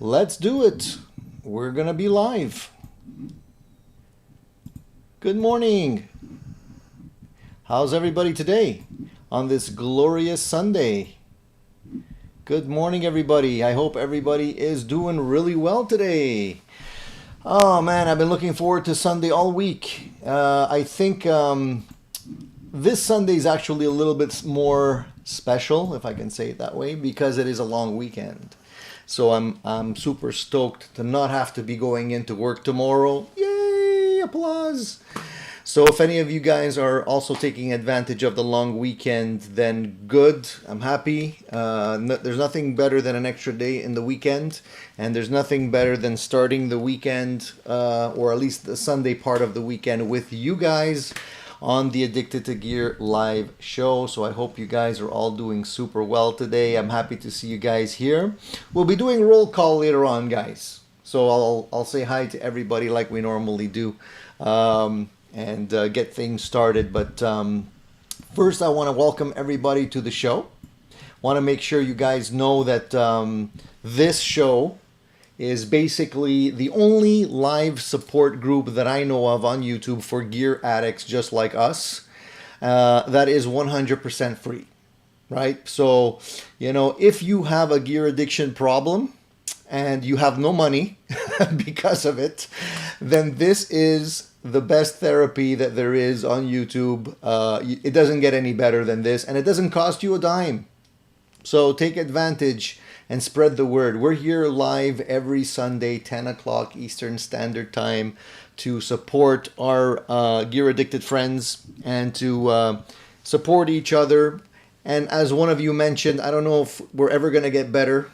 Let's do it. We're gonna be live. Good morning. How's everybody today on this glorious Sunday? Good morning, everybody. I hope everybody is doing really well today. Oh man, I've been looking forward to Sunday all week. I think this Sunday is actually a little bit more special, if I can say it that way, because it is a long weekend. So I'm super stoked to not have to be going into work tomorrow. Yay! Applause. So if any of you guys are also taking advantage of the long weekend, then good. I'm happy. There's nothing better than an extra day in the weekend, and there's nothing better than starting the weekend, or at least the Sunday part of the weekend, with you guys on the Addicted to Gear live show. So I hope you guys are all doing super well today. I'm happy to see you guys here. We'll be doing roll call later on, guys. So I'll say hi to everybody like we normally do, and get things started. But first, I want to welcome everybody to the show. Want to make sure you guys know that this show is basically the only live support group that I know of on YouTube for gear addicts just like us, that is 100% free, right? So, you know, if you have a gear addiction problem and you have no money because of it, then this is the best therapy that there is on YouTube. It doesn't get any better than this, and it doesn't cost you a dime. So take advantage and spread the word. We're here live every Sunday, 10 o'clock Eastern Standard Time, to support our gear addicted friends and to support each other. And as one of you mentioned, I don't know if we're ever going to get better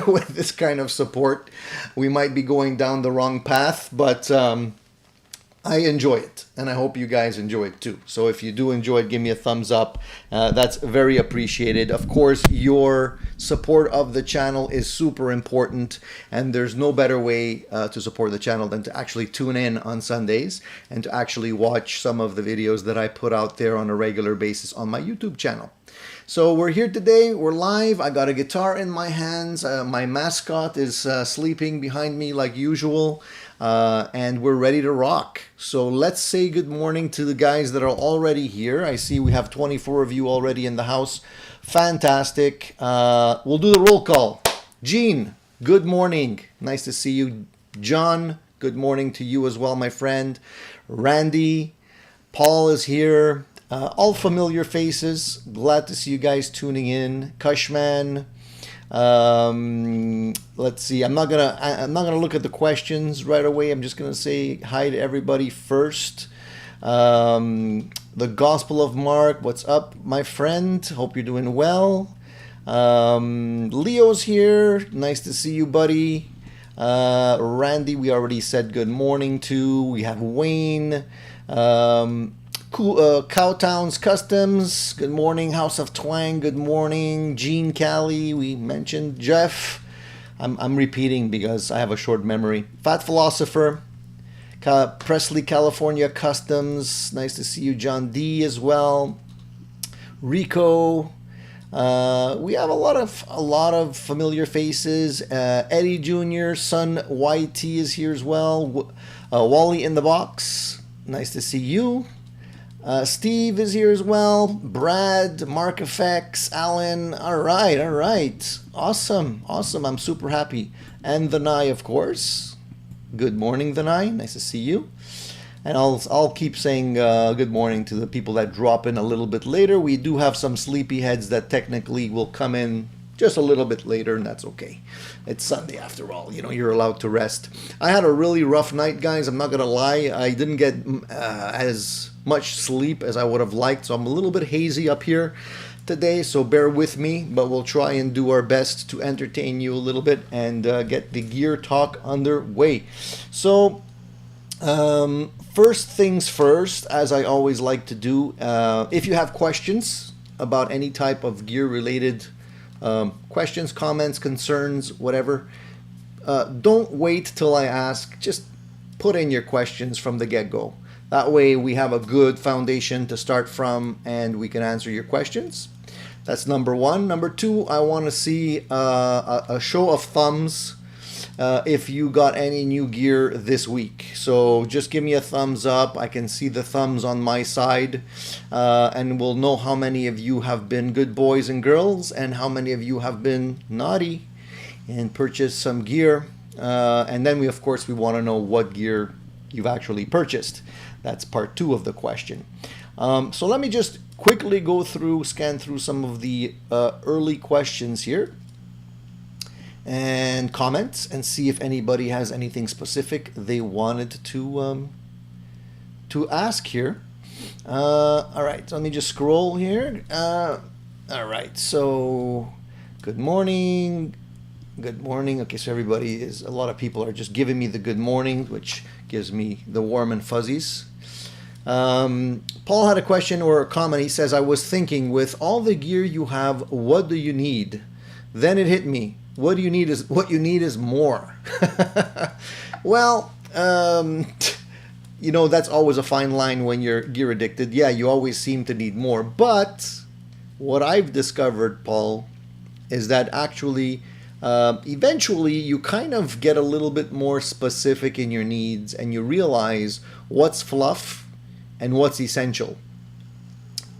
with this kind of support. We might be going down the wrong path, but I enjoy it, and I hope you guys enjoy it too. So if you do enjoy it, give me a thumbs up. That's very appreciated. Of course, your support of the channel is super important, and there's no better way to support the channel than to actually tune in on Sundays and to actually watch some of the videos that I put out there on a regular basis on my YouTube channel. So we're here today, we're live. I got a guitar in my hands. My mascot is sleeping behind me like usual. And we're ready to rock. So let's say good morning to the guys that are already here. I see we have 24 of you already in the house. Fantastic. We'll do the roll call. Gene, good morning. Nice to see you. John, good morning to you as well, my friend. Randy, Paul is here. All familiar faces. Glad to see you guys tuning in. Cushman. Let's see. I'm not gonna look at the questions right away. I'm just gonna say hi to everybody first. The Gospel of Mark. What's up, my friend? Hope you're doing well. Leo's here. Nice to see you, buddy. Randy, we already said good morning to. We have Wayne. Cowtown's Customs, good morning. House of Twang, good morning. Gene Cali, we mentioned. Jeff, I'm repeating because I have a short memory. Fat Philosopher, Presley, California Customs, nice to see you. John D as well. Rico, we have a lot of familiar faces. Eddie Jr., Son YT is here as well. Wally in the box, nice to see you. Steve is here as well. Brad, Mark Effects, Alan. All right. Awesome. I'm super happy. And the Nye, of course. Good morning, the Nye. Nice to see you. And I'll keep saying good morning to the people that drop in a little bit later. We do have some sleepyheads that technically will come in just a little bit later, and that's okay. It's Sunday after all. You know, you're allowed to rest. I had a really rough night, guys. I'm not gonna lie. I didn't get as much sleep as I would have liked, so I'm a little bit hazy up here today, so bear with me, but we'll try and do our best to entertain you a little bit and get the gear talk underway. So first things first, as I always like to do, if you have questions about any type of gear related questions, comments, concerns, whatever, don't wait till I ask. Just put in your questions from the get-go. That way we have a good foundation to start from and we can answer your questions. That's number one. Number two, I want to see a show of thumbs if you got any new gear this week. So just give me a thumbs up. I can see the thumbs on my side, and we'll know how many of you have been good boys and girls and how many of you have been naughty and purchased some gear. And then of course we want to know what gear you've actually purchased. That's part 2 of the question. So let me just quickly scan through some of the early questions here and comments and see if anybody has anything specific they wanted to ask here. All right, so let me just scroll here. All right, so good morning. Good morning. Okay, so a lot of people are just giving me the good morning, which gives me the warm and fuzzies. Paul had a question or a comment. He says, I was thinking, with all the gear you have, what do you need? Then it hit me. What you need is more. Well, that's always a fine line when you're gear addicted. Yeah, you always seem to need more. But what I've discovered, Paul, is that actually eventually you kind of get a little bit more specific in your needs and you realize what's fluff and what's essential.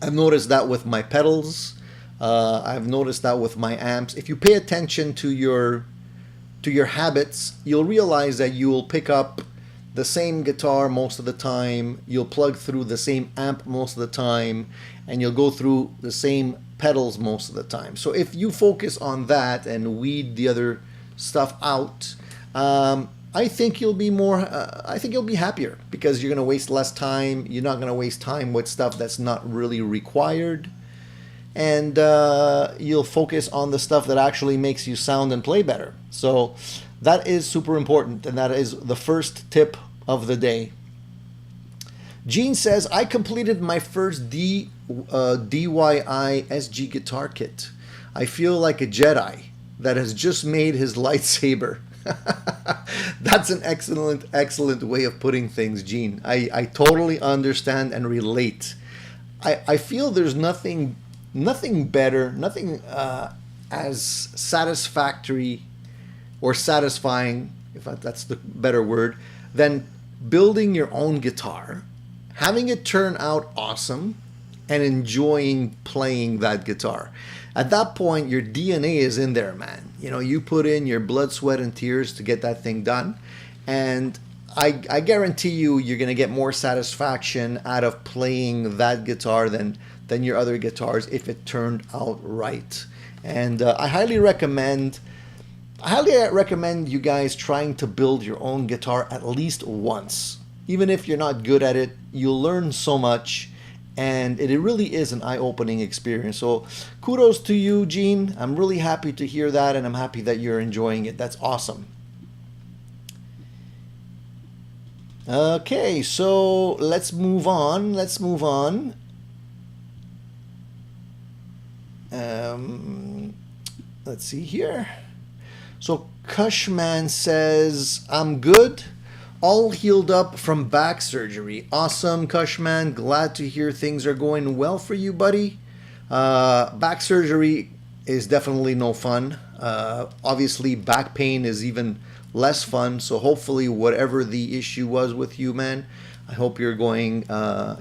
I've noticed that with my pedals. I've noticed that with my amps. If you pay attention to your habits, you'll realize that you'll pick up the same guitar most of the time, you'll plug through the same amp most of the time, and you'll go through the same pedals most of the time. So if you focus on that and weed the other stuff out, I think you'll be happier, because you're going to waste less time. You're not going to waste time with stuff that's not really required. And you'll focus on the stuff that actually makes you sound and play better. So that is super important, and that is the first tip of the day. Gene says, I completed my first DIY SG guitar kit. I feel like a Jedi that has just made his lightsaber. That's an excellent way of putting things, Gene. I totally understand and relate. I feel there's nothing better, nothing as satisfactory or satisfying, if that's the better word, than building your own guitar, having it turn out awesome, and enjoying playing that guitar. At that point, your DNA is in there, man. You put in your blood, sweat, and tears to get that thing done. And I guarantee you're going to get more satisfaction out of playing that guitar than your other guitars if it turned out right. And I highly recommend you guys trying to build your own guitar at least once. Even if you're not good at it, you'll learn so much, and it really is an eye-opening experience. So kudos to you, Gene. I'm really happy to hear that, and I'm happy that you're enjoying it. That's awesome. Okay, so let's move on. Let's see here. So Cushman says, I'm good. All healed up from back surgery. Awesome, Cushman. Glad to hear things are going well for you, buddy. Back surgery is definitely no fun. Obviously, back pain is even less fun. So hopefully, whatever the issue was with you, man, I hope you're going,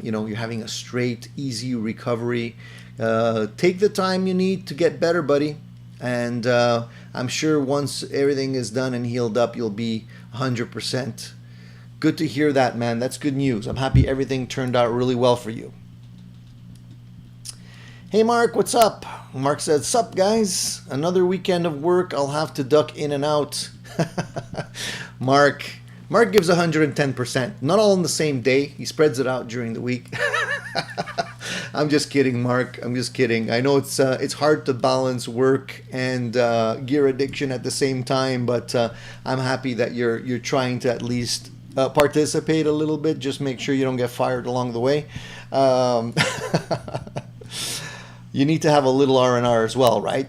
you're having a straight, easy recovery. Take the time you need to get better, buddy. And I'm sure once everything is done and healed up, you'll be 100%. Good to hear that, man. That's good news. I'm happy everything turned out really well for you. Hey, Mark, what's up? Mark said, sup, guys? Another weekend of work. I'll have to duck in and out. Mark gives 110%. Not all on the same day. He spreads it out during the week. I'm just kidding, Mark. I'm just kidding. I know it's hard to balance work and gear addiction at the same time, but I'm happy that you're trying to at least participate a little bit. Just make sure you don't get fired along the way. You need to have a little R&R as well, right?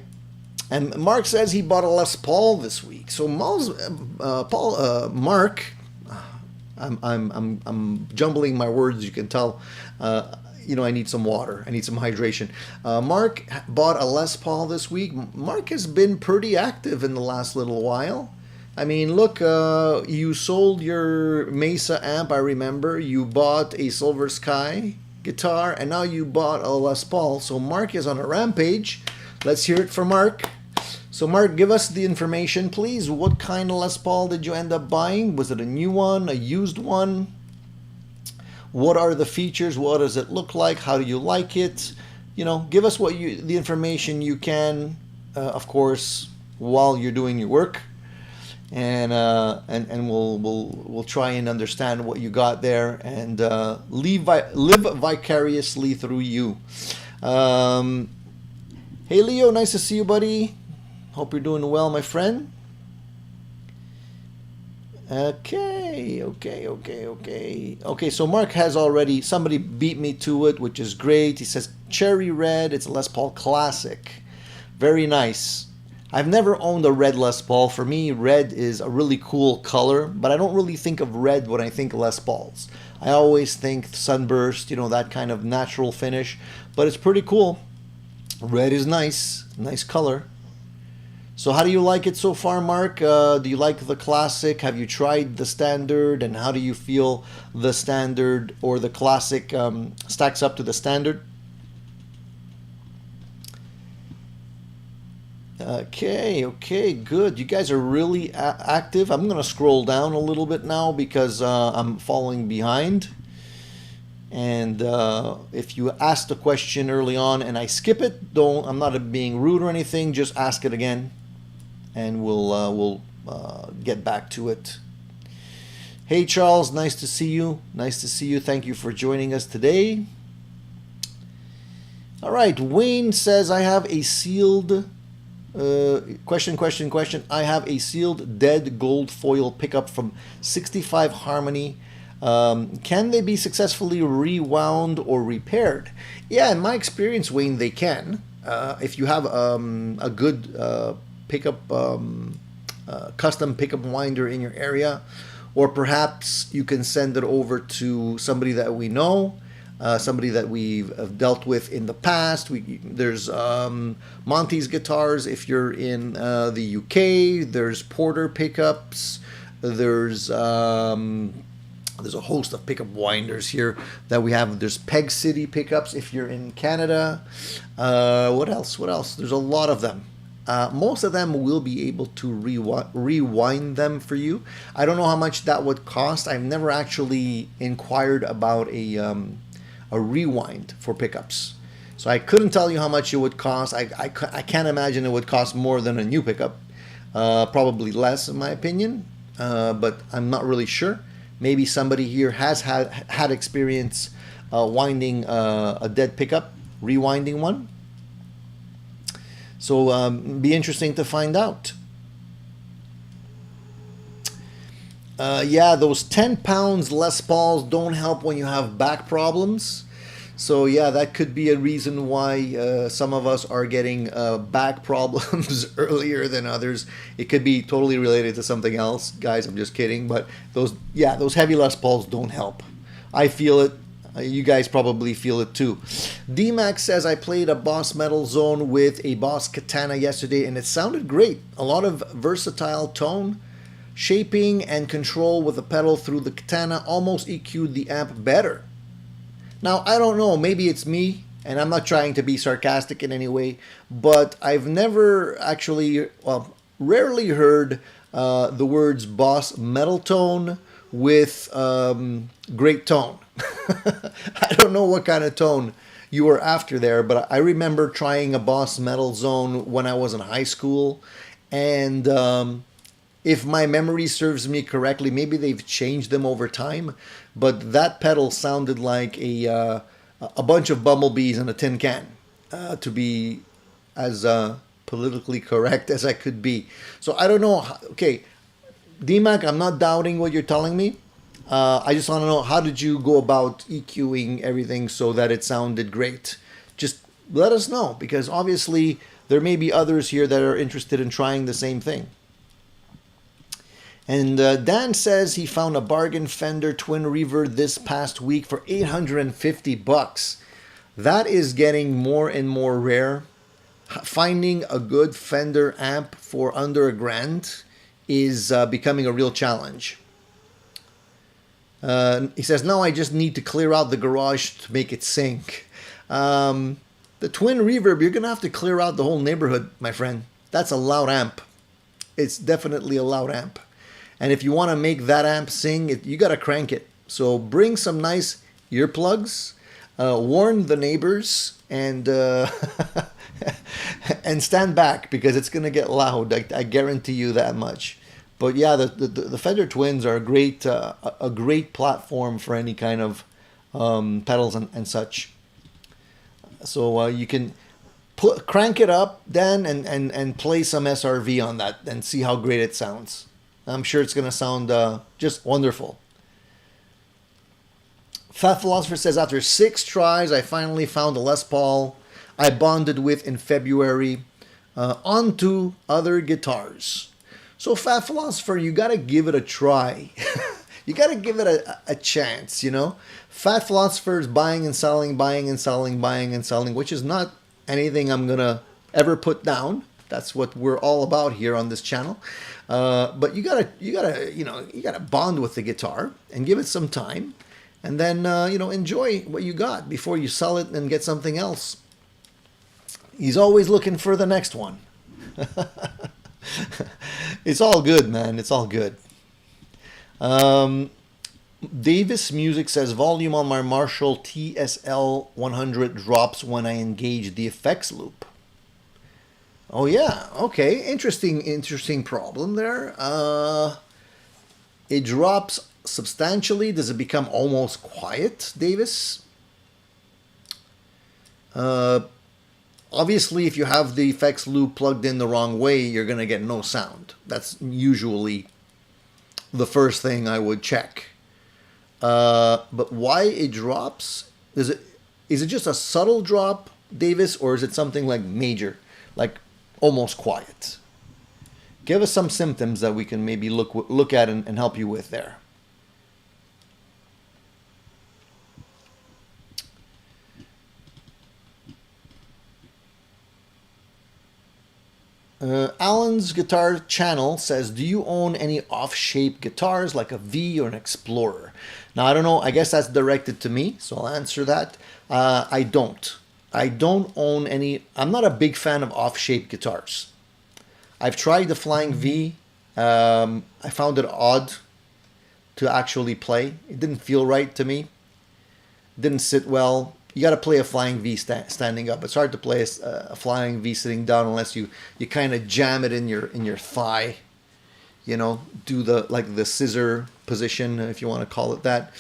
And Mark says he bought a Les Paul this week. So Mark, I'm jumbling my words. You can tell. I need some water. I need some hydration. Mark bought a Les Paul this week. Mark has been pretty active in the last little while. I mean, look, you sold your Mesa amp, I remember. You bought a Silver Sky guitar, and now you bought a Les Paul. So Mark is on a rampage. Let's hear it from Mark. So Mark, give us the information, please. What kind of Les Paul did you end up buying? Was it a new one, a used one? What are the features? What does it look like? How do you like it? You know, give us the information you can, of course, while you're doing your work. And we'll try and understand what you got there and live vicariously through you. Hey Leo, nice to see you, buddy. Hope you're doing well, my friend. Okay. So Mark has already, somebody beat me to it, which is great. He says cherry red. It's a Les Paul Classic. Very nice. I've never owned a red Les Paul. For me, red is a really cool color, but I don't really think of red when I think Les Pauls. I always think sunburst, you know, that kind of natural finish, but it's pretty cool. Red is nice color. So how do you like it so far, Mark? Do you like the Classic? Have you tried the Standard? And how do you feel the Standard or the Classic stacks up to the Standard? Okay, good. You guys are really active. I'm going to scroll down a little bit now because I'm falling behind. And if you asked a question early on and I skip it, I'm not being rude or anything. Just ask it again, and we'll get back to it. Hey Charles, nice to see you. Thank you for joining us today. All right, Wayne says I have a sealed question. I have a sealed dead gold foil pickup from 65 Harmony. Can they be successfully rewound or repaired? Yeah, in my experience, Wayne, they can. If you have a good pickup, custom pickup winder in your area, or perhaps you can send it over to somebody that we know, somebody that we've dealt with in the past. There's Monty's Guitars if you're in the UK. There's Porter pickups. There's a host of pickup winders here that we have. There's Peg City pickups if you're in Canada. What else? There's a lot of them. Most of them will be able to rewind them for you. I don't know how much that would cost. I've never actually inquired about a rewind for pickups, so I couldn't tell you how much it would cost. I can't imagine it would cost more than a new pickup. Probably less, in my opinion, but I'm not really sure. Maybe somebody here has had experience winding a dead pickup, rewinding one. So be interesting to find out. Yeah, those 10 pounds Les Pauls don't help when you have back problems. So yeah, that could be a reason why some of us are getting back problems earlier than others. It could be totally related to something else. Guys, I'm just kidding. But those heavy Les Pauls don't help. I feel it. You guys probably feel it too. D-Max says, I played a Boss Metal Zone with a Boss Katana yesterday and it sounded great. A lot of versatile tone, shaping, and control with the pedal through the Katana almost EQ'd the amp better. Now, I don't know, maybe it's me, and I'm not trying to be sarcastic in any way, but I've never actually, rarely heard the words Boss Metal Tone with great tone. I don't know what kind of tone you were after there, but I remember trying a Boss Metal Zone when I was in high school, and if my memory serves me correctly, maybe they've changed them over time, but that pedal sounded like a bunch of bumblebees in a tin can, to be as politically correct as I could be. So I don't know. Okay, DMAC, I'm not doubting what you're telling me. I just want to know, how did you go about EQing everything so that it sounded great? Just let us know, because obviously there may be others here that are interested in trying the same thing. And Dan says he found a bargain Fender Twin Reverb this past week for $850. That is getting more and more rare. Finding a good Fender amp for under $1,000 is becoming a real challenge. He says, now I just need to clear out the garage to make it sync. The twin reverb, you're going to have to clear out the whole neighborhood, my friend. That's a loud amp. It's definitely a loud amp. And if you want to make that amp sing, you got to crank it. So bring some nice earplugs, warn the neighbors, and and stand back because it's going to get loud. I guarantee you that much. But yeah, the Fender Twins are a great platform for any kind of pedals and such. So you can crank it up then and play some SRV on that and see how great it sounds. I'm sure it's going to sound just wonderful. Fat Philosopher says, after 6 tries, I finally found a Les Paul I bonded with in February onto other guitars. So Fat Philosopher, you got to give it a try. You got to give it a chance, you know. Fat Philosopher is buying and selling, which is not anything I'm going to ever put down. That's what we're all about here on this channel. But you gotta bond with the guitar and give it some time, and then enjoy what you got before you sell it and get something else. He's always looking for the next one. It's all good, man. It's all good. Davis Music says, volume on my Marshall TSL 100 drops when I engage the effects loop. Oh yeah, okay, interesting problem there. It drops substantially. Does it become almost quiet, Davis? Obviously, if you have the effects loop plugged in the wrong way, you're gonna get no sound. That's usually the first thing I would check. But why it drops? Is it just a subtle drop, Davis, or is it something like major, like almost quiet? Give us some symptoms that we can maybe look at and help you with there. Alan's Guitar Channel says, do you own any off-shape guitars like a V or an Explorer? Now, I don't know. I guess that's directed to me, so I'll answer that. I don't own any. I'm not a big fan of off-shape guitars. I've tried the Flying V. I found it odd to actually play. It didn't feel right to me. It didn't sit well. You got to play a Flying V standing up. It's hard to play a Flying V sitting down unless you kind of jam it in your thigh. You know, do the scissor position, if you want to call it that,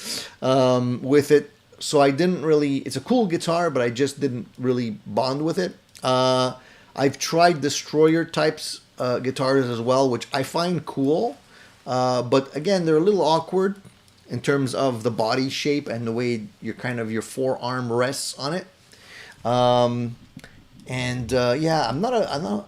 with it. So I didn't really. It's a cool guitar, but I just didn't really bond with it. I've tried Destroyer types guitars as well, which I find cool, but again, they're a little awkward in terms of the body shape and the way your forearm rests on it. Yeah,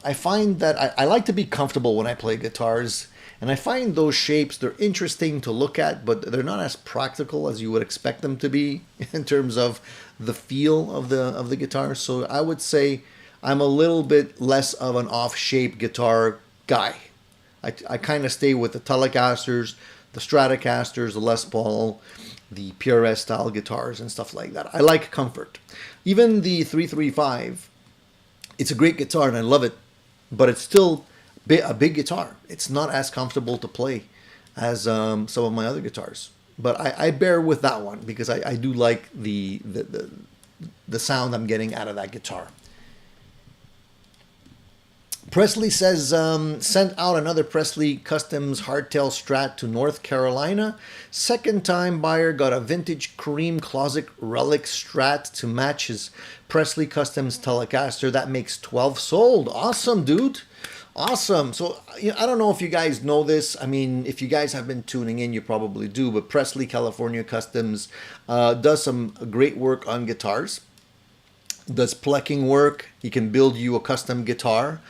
I find that I like to be comfortable when I play guitars, and I find those shapes, they're interesting to look at, but they're not as practical as you would expect them to be in terms of the feel of the guitar. So I would say I'm a little bit less of an off-shape guitar guy. I kind of stay with the Telecasters, the Stratocasters, the Les Paul, the PRS style guitars and stuff like that. I like comfort. Even the 335, it's a great guitar and I love it, but it's still a big guitar. It's not as comfortable to play as some of my other guitars. But I bear with that one because I do like the sound I'm getting out of that guitar. Presley says, sent out another Presley Customs hardtail Strat to North Carolina. Second time buyer got a vintage cream closet relic Strat to match his Presley Customs Telecaster. That makes 12 sold. Awesome, dude. Awesome. So I don't know if you guys know this. I mean, if you guys have been tuning in, you probably do. But Presley California Customs does some great work on guitars. Does plucking work. He can build you a custom guitar.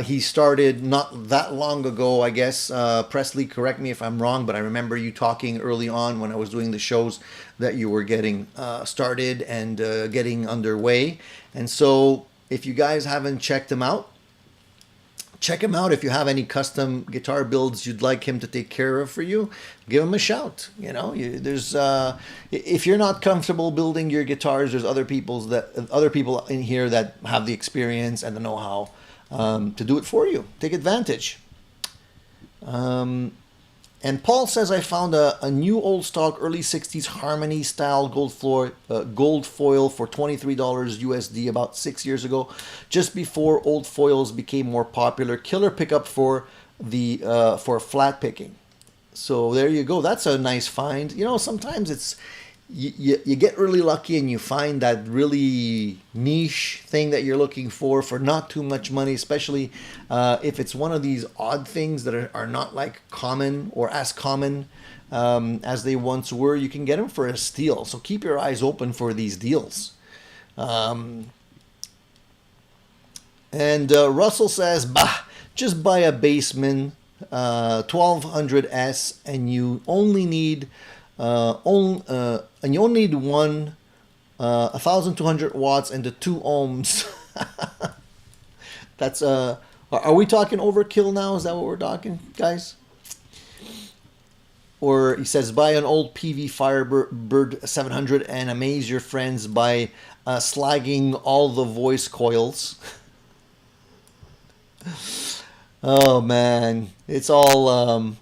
He started not that long ago, I guess. Presley, correct me if I'm wrong, but I remember you talking early on when I was doing the shows that you were getting started and getting underway. And so if you guys haven't checked him out, check him out. If you have any custom guitar builds you'd like him to take care of for you, give him a shout. You know, there's if you're not comfortable building your guitars, there's other people in here that have the experience and the know-how to do it for you. Take advantage. And Paul says, I found a new old stock early 60s Harmony style gold foil for $23 USD about 6 years ago, just before old foils became more popular. Killer pickup for flat picking. So there you go. That's a nice find. You know, sometimes it's you get really lucky and you find that really niche thing that you're looking for not too much money, especially if it's one of these odd things that are not like common or as common as they once were. You can get them for a steal. So keep your eyes open for these deals. And Russell says, bah, just buy a Bassman 1200S and you only need you only need one 1200 watts and the 2 ohms. That's are we talking overkill now? Is that what we're talking, guys? Or he says, buy an old PV Firebird 700 and amaze your friends by slagging all the voice coils. Oh man, it's all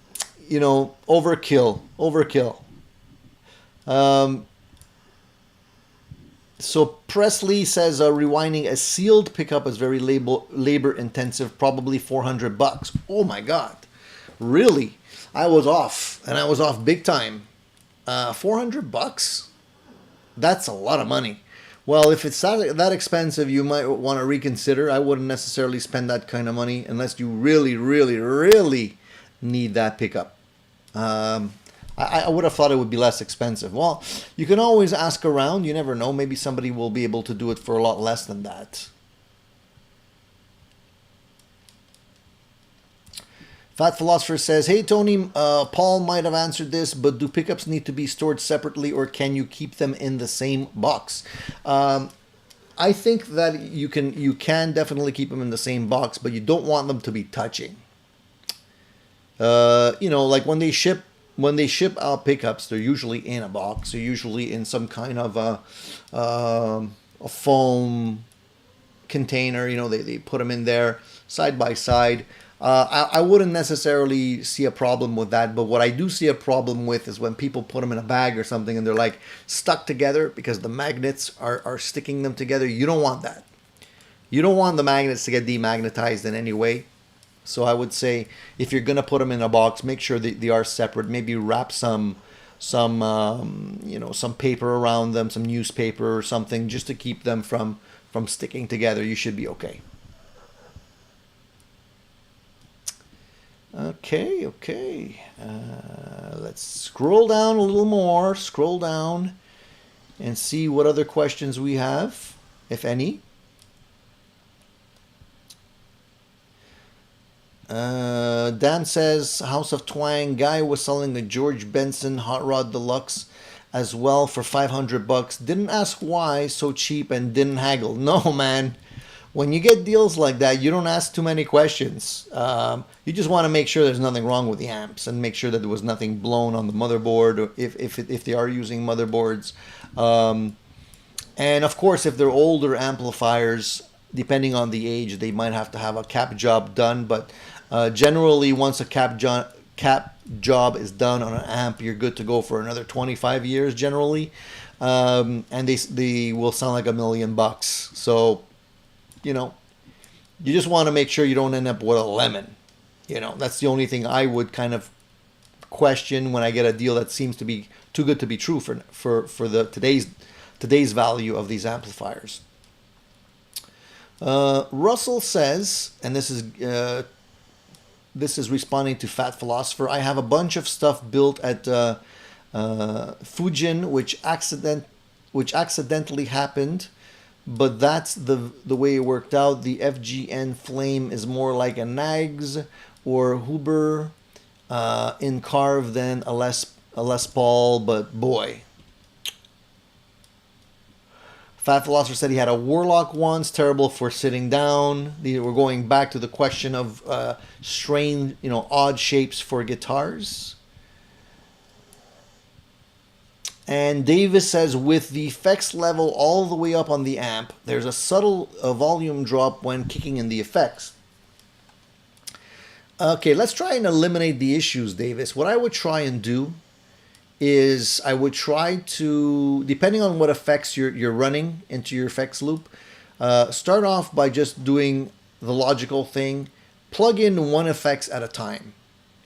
you know, overkill. So Presley says rewinding a sealed pickup is very labor intensive, probably $400. Oh my God, really? I was off, and I was off big time. $400? That's a lot of money. Well, if it's that expensive, you might want to reconsider. I wouldn't necessarily spend that kind of money unless you really, really, really need that pickup. I would have thought it would be less expensive. Well, you can always ask around. You never know. Maybe somebody will be able to do it for a lot less than that. Fat Philosopher says, hey, Tony, Paul might have answered this, but do pickups need to be stored separately or can you keep them in the same box? I think that you can definitely keep them in the same box, but you don't want them to be touching. You know, like when they ship out pickups, they're usually in a box. They're usually in some kind of a foam container. You know, they put them in there side by side. I wouldn't necessarily see a problem with that, but what I do see a problem with is when people put them in a bag or something and they're like stuck together because the magnets are sticking them together. You don't want that. You don't want the magnets to get demagnetized in any way. So I would say if you're gonna put them in a box, make sure that they are separate. Maybe wrap some you know, some paper around them, some newspaper or something, just to keep them from sticking together. You should be okay. Okay. Let's scroll down a little more. Scroll down and see what other questions we have, if any. Dan says, House of Twang guy was selling the George Benson Hot Rod Deluxe as well for $500. Didn't ask why so cheap and didn't haggle. No, man. When you get deals like that, you don't ask too many questions. You just want to make sure there's nothing wrong with the amps and make sure that there was nothing blown on the motherboard, or if they are using motherboards. And of course, if they're older amplifiers, depending on the age, they might have to have a cap job done. But generally, once a cap job is done on an amp, you're good to go for another 25 years generally. And they will sound like $1 million. So, you know, you just want to make sure you don't end up with a lemon. You know, that's the only thing I would kind of question when I get a deal that seems to be too good to be true for the today's value of these amplifiers. Russell says, and this is responding to Fat Philosopher, I have a bunch of stuff built at Fujin which accidentally happened, but that's the way it worked out. The FGN flame is more like a Nags or Huber in carve than a Les Paul, but boy. Fat Philosopher said he had a Warlock once, terrible for sitting down. We're going back to the question of strange, odd shapes for guitars. And Davis says, with the effects level all the way up on the amp, there's a subtle volume drop when kicking in the effects. Okay, let's try and eliminate the issues, Davis. What I would try and do is I would try to, depending on what effects you're running into your effects loop, start off by just doing the logical thing, plug in one effects at a time,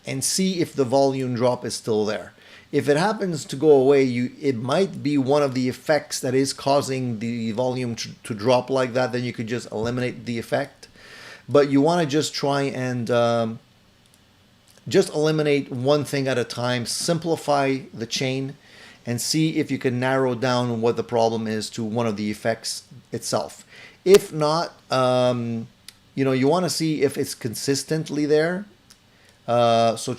and see if the volume drop is still there. If it happens to go away, it might be one of the effects that is causing the volume to drop like that. Then you could just eliminate the effect. But you want to just try and just eliminate one thing at a time, simplify the chain, and see if you can narrow down what the problem is to one of the effects itself. If not, you want to see if it's consistently there. So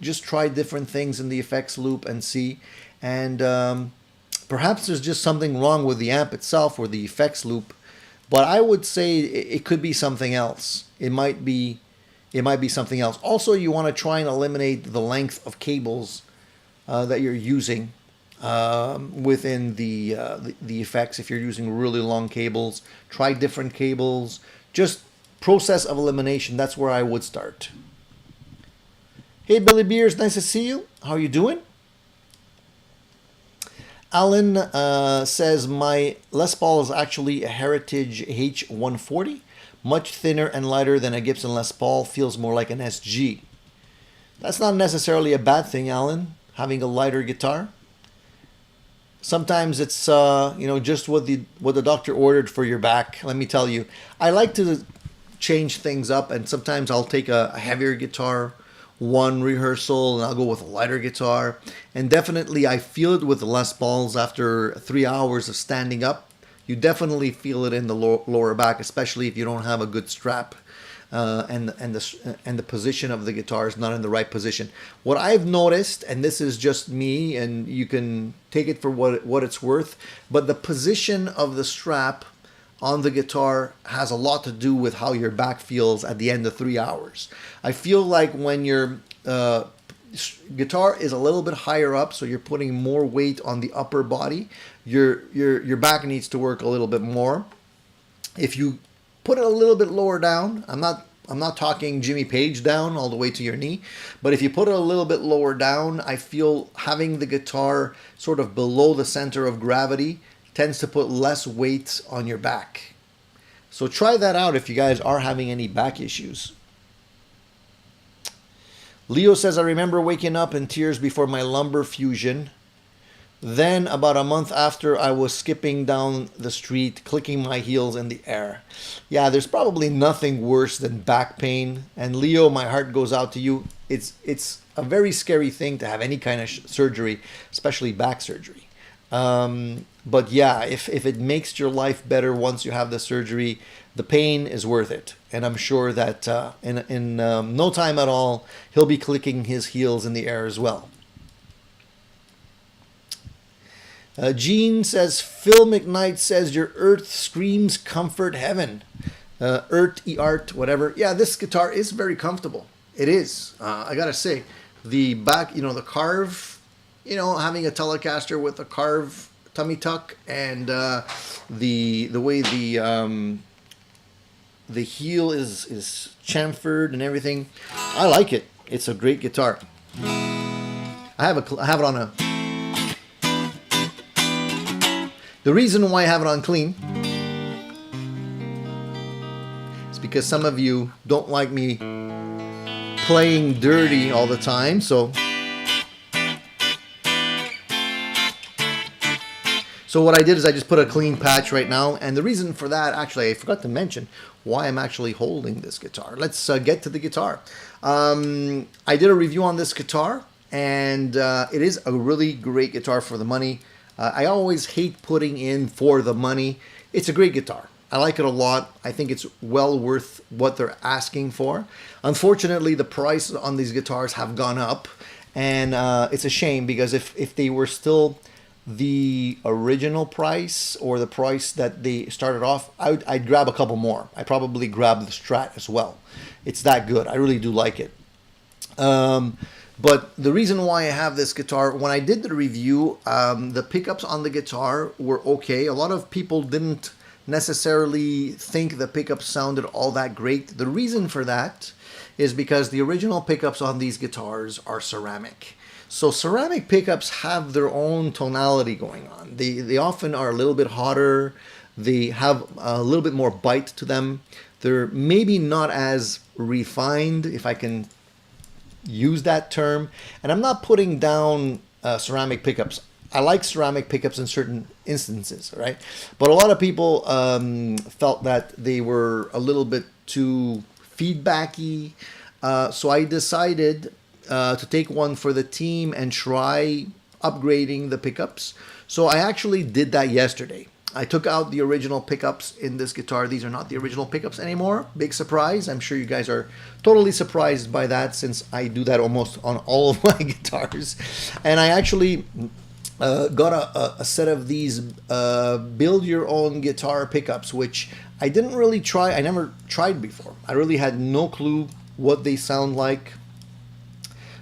just try different things in the effects loop and see. And perhaps there's just something wrong with the amp itself or the effects loop. But I would say it could be something else. It might be something else. Also, you want to try and eliminate the length of cables that you're using within the effects. If you're using really long cables, try different cables. Just process of elimination. That's where I would start. Hey, Billy Beers, nice to see you. How are you doing? Alan says, my Les Paul is actually a Heritage H140. Much thinner and lighter than a Gibson Les Paul. Feels more like an SG. That's not necessarily a bad thing, Alan, having a lighter guitar. Sometimes it's, just what the doctor ordered for your back. Let me tell you, I like to change things up, and sometimes I'll take a heavier guitar one rehearsal and I'll go with a lighter guitar. And definitely I feel it with the Les Pauls after 3 hours of standing up. You definitely feel it in the lower back, especially if you don't have a good strap and the position of the guitar is not in the right position. What I've noticed, and this is just me, and you can take it for what it's worth, but the position of the strap on the guitar has a lot to do with how your back feels at the end of 3 hours. I feel like when your guitar is a little bit higher up, so you're putting more weight on the upper body, your back needs to work a little bit more. If you put it a little bit lower down, I'm not talking Jimmy Page down all the way to your knee, but if you put it a little bit lower down, I feel having the guitar sort of below the center of gravity tends to put less weight on your back. So try that out if you guys are having any back issues. Leo says, I remember waking up in tears before my lumbar fusion. Then about a month after, I was skipping down the street, clicking my heels in the air. Yeah, there's probably nothing worse than back pain. And Leo, my heart goes out to you. It's a very scary thing to have any kind of surgery, especially back surgery. But yeah, if it makes your life better once you have the surgery, the pain is worth it. And I'm sure that in no time at all, he'll be clicking his heels in the air as well. Gene says, Phil McKnight says, your earth screams comfort heaven. Art, whatever. Yeah, this guitar is very comfortable. It is. I gotta say, the back, the carve, having a Telecaster with a carve tummy tuck, and the way the heel is chamfered and everything. I like it. It's a great guitar. I have it on a. The reason why I have it on clean is because some of you don't like me playing dirty all the time, so what I did is I just put a clean patch right now, and the reason for that, actually, I forgot to mention why I'm actually holding this guitar. Let's get to the guitar. I did a review on this guitar, and it is a really great guitar for the money. I always hate putting in for the money. It's a great guitar. I like it a lot. I think it's well worth what they're asking for. Unfortunately, the price on these guitars have gone up, and it's a shame because if they were still the original price or the price that they started off, I'd grab a couple more. I'd probably grab the Strat as well. It's that good. I really do like it. But the reason why I have this guitar, when I did the review, the pickups on the guitar were okay. A lot of people didn't necessarily think the pickups sounded all that great. The reason for that is because the original pickups on these guitars are ceramic. So ceramic pickups have their own tonality going on. They often are a little bit hotter. They have a little bit more bite to them. They're maybe not as refined, if I can use that term. And I'm not putting down ceramic pickups. I like ceramic pickups in certain instances, right? But a lot of people felt that they were a little bit too feedbacky. So I decided to take one for the team and try upgrading the pickups. So I actually did that yesterday. I took out the original pickups in this guitar. These are not the original pickups anymore. Big surprise. I'm sure you guys are totally surprised by that, since I do that almost on all of my guitars. And I actually got a set of these build your own guitar pickups, which I didn't really try. I never tried before. I really had no clue what they sound like.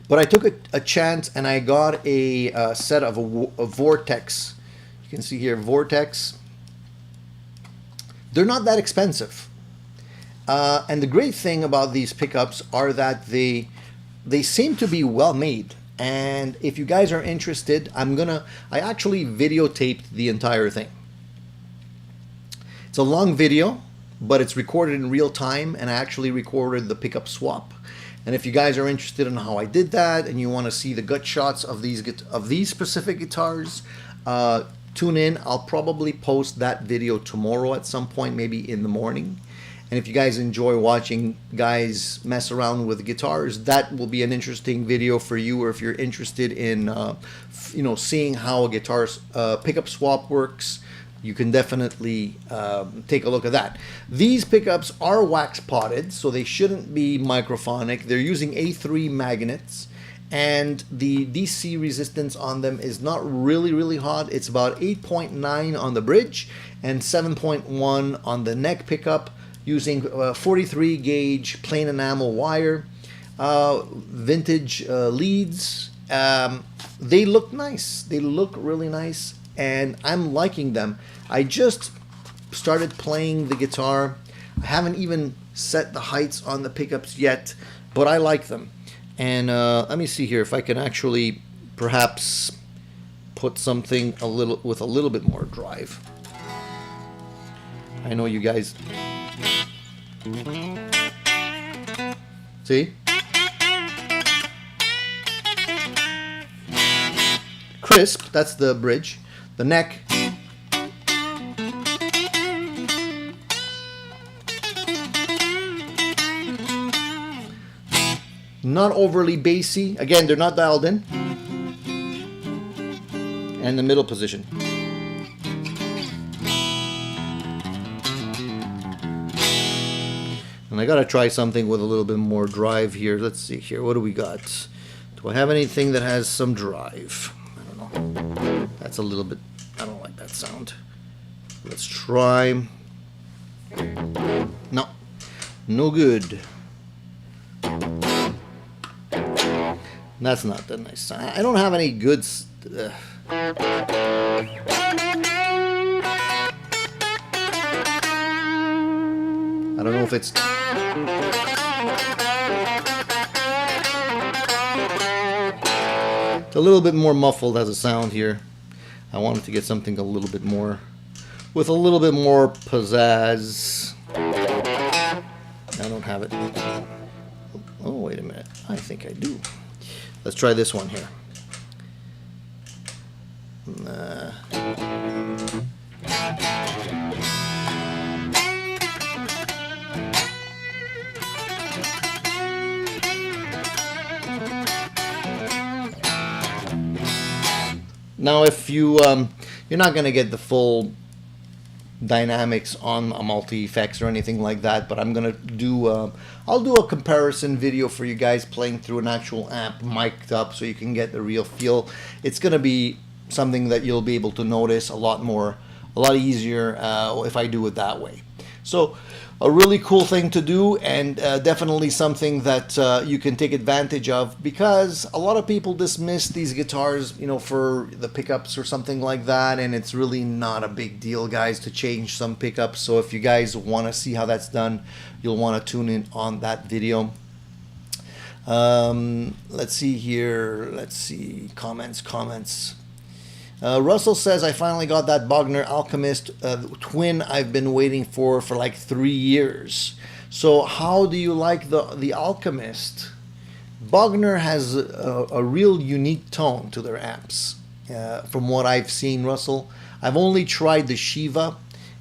But I took a chance and I got a set of a Vortex. You can see here, Vortex. They're not that expensive. And the great thing about these pickups are that they seem to be well made. And if you guys are interested, I actually videotaped the entire thing. It's a long video, but it's recorded in real time, and I actually recorded the pickup swap. And if you guys are interested in how I did that and you want to see the gut shots of these specific guitars, tune in. I'll probably post that video tomorrow at some point, maybe in the morning. And if you guys enjoy watching guys mess around with guitars, that will be an interesting video for you. Or if you're interested in seeing how a guitar's pickup swap works, you can definitely take a look at that. These pickups are wax potted, so they shouldn't be microphonic. They're using A3 magnets, and the DC resistance on them is not really hot. It's about 8.9 on the bridge and 7.1 on the neck pickup, using 43 gauge plain enamel wire, vintage leads. They look nice. They look really nice, and I'm liking them. I just started playing the guitar. I haven't even set the heights on the pickups yet, but I like them. And let me see here if I can actually perhaps put something with a little bit more drive. I know you guys see? Crisp, that's the bridge. The neck. Not overly bassy. Again, they're not dialed in. And the middle position. And I gotta try something with a little bit more drive here. Let's see here. What do we got? Do I have anything that has some drive? I don't know. That's a little bit... I don't like that sound. Let's try... No. No good. That's not that nice sound. I don't have any good... I don't know if it's... It's a little bit more muffled as a sound here. I wanted to get something a little bit more... with a little bit more pizzazz. I don't have it. Oh, wait a minute. I think I do. Let's try this one here. Now, if you're not going to get the full dynamics on a multi-effects or anything like that, but I'm gonna do I'll do a comparison video for you guys playing through an actual amp mic'd up so you can get the real feel. It's gonna be something that you'll be able to notice a lot easier if I do it that way. So a really cool thing to do, and definitely something that you can take advantage of, because a lot of people dismiss these guitars, you know, for the pickups or something like that, and it's really not a big deal, guys, to change some pickups. So if you guys want to see how that's done, you'll want to tune in on that video. Let's see here. Let's see, comments. Russell says, I finally got that Bogner Alchemist twin I've been waiting for like 3 years. So how do you like the Alchemist? Bogner has a real unique tone to their amps. From what I've seen, Russell, I've only tried the Shiva,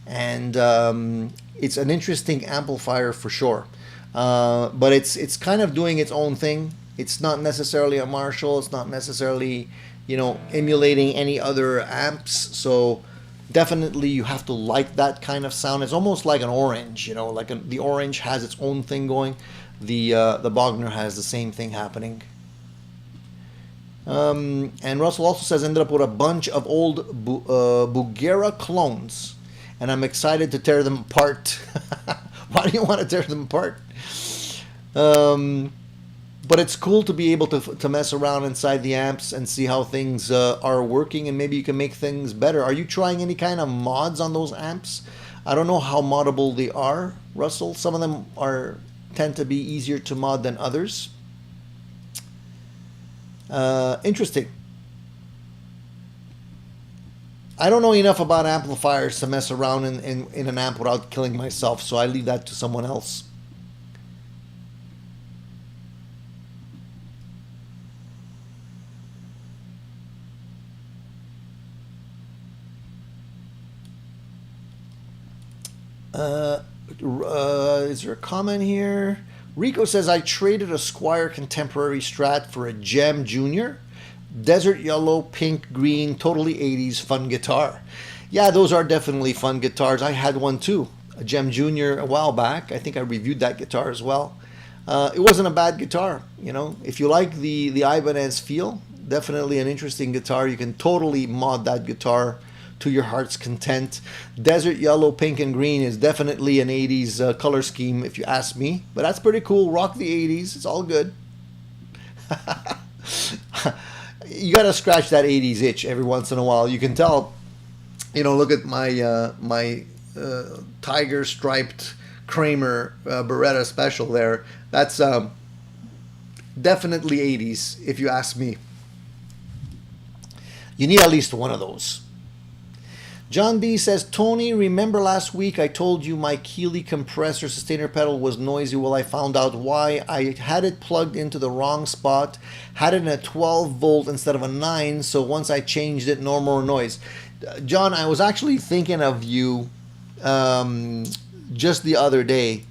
and it's an interesting amplifier for sure. But it's kind of doing its own thing. It's not necessarily a Marshall. It's not necessarily, you know, emulating any other amps. So definitely you have to like that kind of sound. It's almost like an Orange, you know, like the Orange has its own thing going. The Bogner has the same thing happening. And Russell also says, ended up with a bunch of old Bugera clones, and I'm excited to tear them apart. Why do you want to tear them apart? But it's cool to be able to mess around inside the amps and see how things are working, and maybe you can make things better. Are you trying any kind of mods on those amps? I don't know how moddable they are, Russell. Some of them tend to be easier to mod than others. Interesting. I don't know enough about amplifiers to mess around in an amp without killing myself, so I leave that to someone else. Is there a comment here? Rico says, I traded a Squier Contemporary Strat for a Gem Junior. Desert yellow, pink, green, totally 80s, fun guitar. Yeah, those are definitely fun guitars. I had one too, a Gem Junior, a while back. I think I reviewed that guitar as well. It wasn't a bad guitar, you know. If you like the Ibanez feel, definitely an interesting guitar. You can totally mod that guitar to your heart's content. Desert yellow, pink, and green is definitely an 80s color scheme, if you ask me. But that's pretty cool. Rock the 80s. It's all good. You gotta scratch that 80s itch every once in a while. You can tell, you know, look at my tiger striped Kramer Beretta Special there. That's definitely 80s, if you ask me. You need at least one of those. John D says, Tony, remember last week I told you my Keeley compressor sustainer pedal was noisy? Well, I found out why. I had it plugged into the wrong spot, had it in a 12 volt instead of a 9, so once I changed it, no more noise. John, I was actually thinking of you just the other day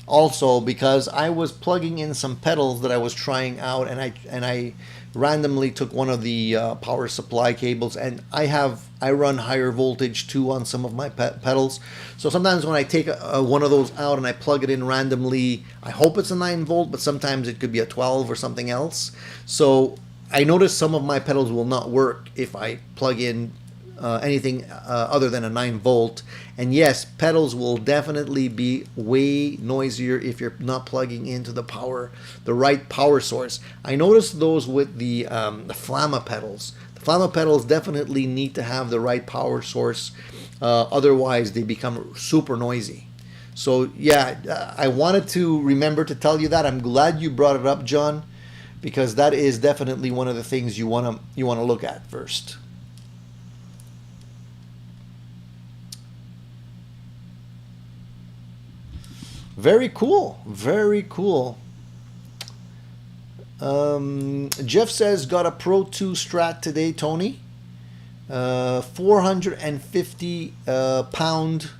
also, because I was plugging in some pedals that I was trying out, and I randomly took one of the power supply cables, and I run higher voltage too on some of my pedals. So sometimes when I take one of those out and I plug it in randomly, I hope it's a 9 volt, but sometimes it could be a 12 or something else. So I notice some of my pedals will not work if I plug in anything other than a 9 volt. And yes, pedals will definitely be way noisier if you're not plugging into the right power source. I noticed those with the Flamma pedals. The Flamma pedals definitely need to have the right power source, otherwise they become super noisy. So yeah, I wanted to remember to tell you that. I'm glad you brought it up, John, because that is definitely one of the things you want to look at first. Very cool. Very cool. Jeff says, got a Pro 2 Strat today, Tony. 450 pound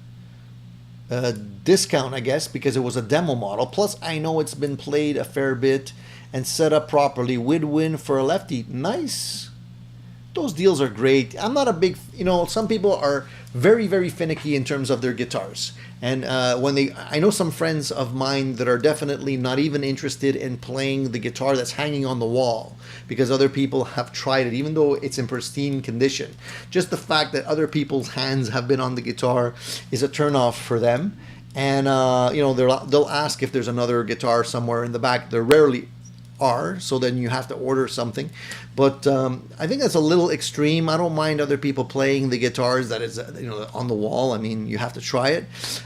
discount, I guess, because it was a demo model. Plus, I know it's been played a fair bit and set up properly. Woodwind for a lefty. Nice. those deals are great. I'm not a big, some people are very, very finicky in terms of their guitars. And I know some friends of mine that are definitely not even interested in playing the guitar that's hanging on the wall because other people have tried it, even though it's in pristine condition. Just the fact that other people's hands have been on the guitar is a turnoff for them. And, they'll ask if there's another guitar somewhere in the back. There rarely are, so then you have to order something. But I think that's a little extreme. I don't mind other people playing the guitars that is on the wall. I mean, you have to try it.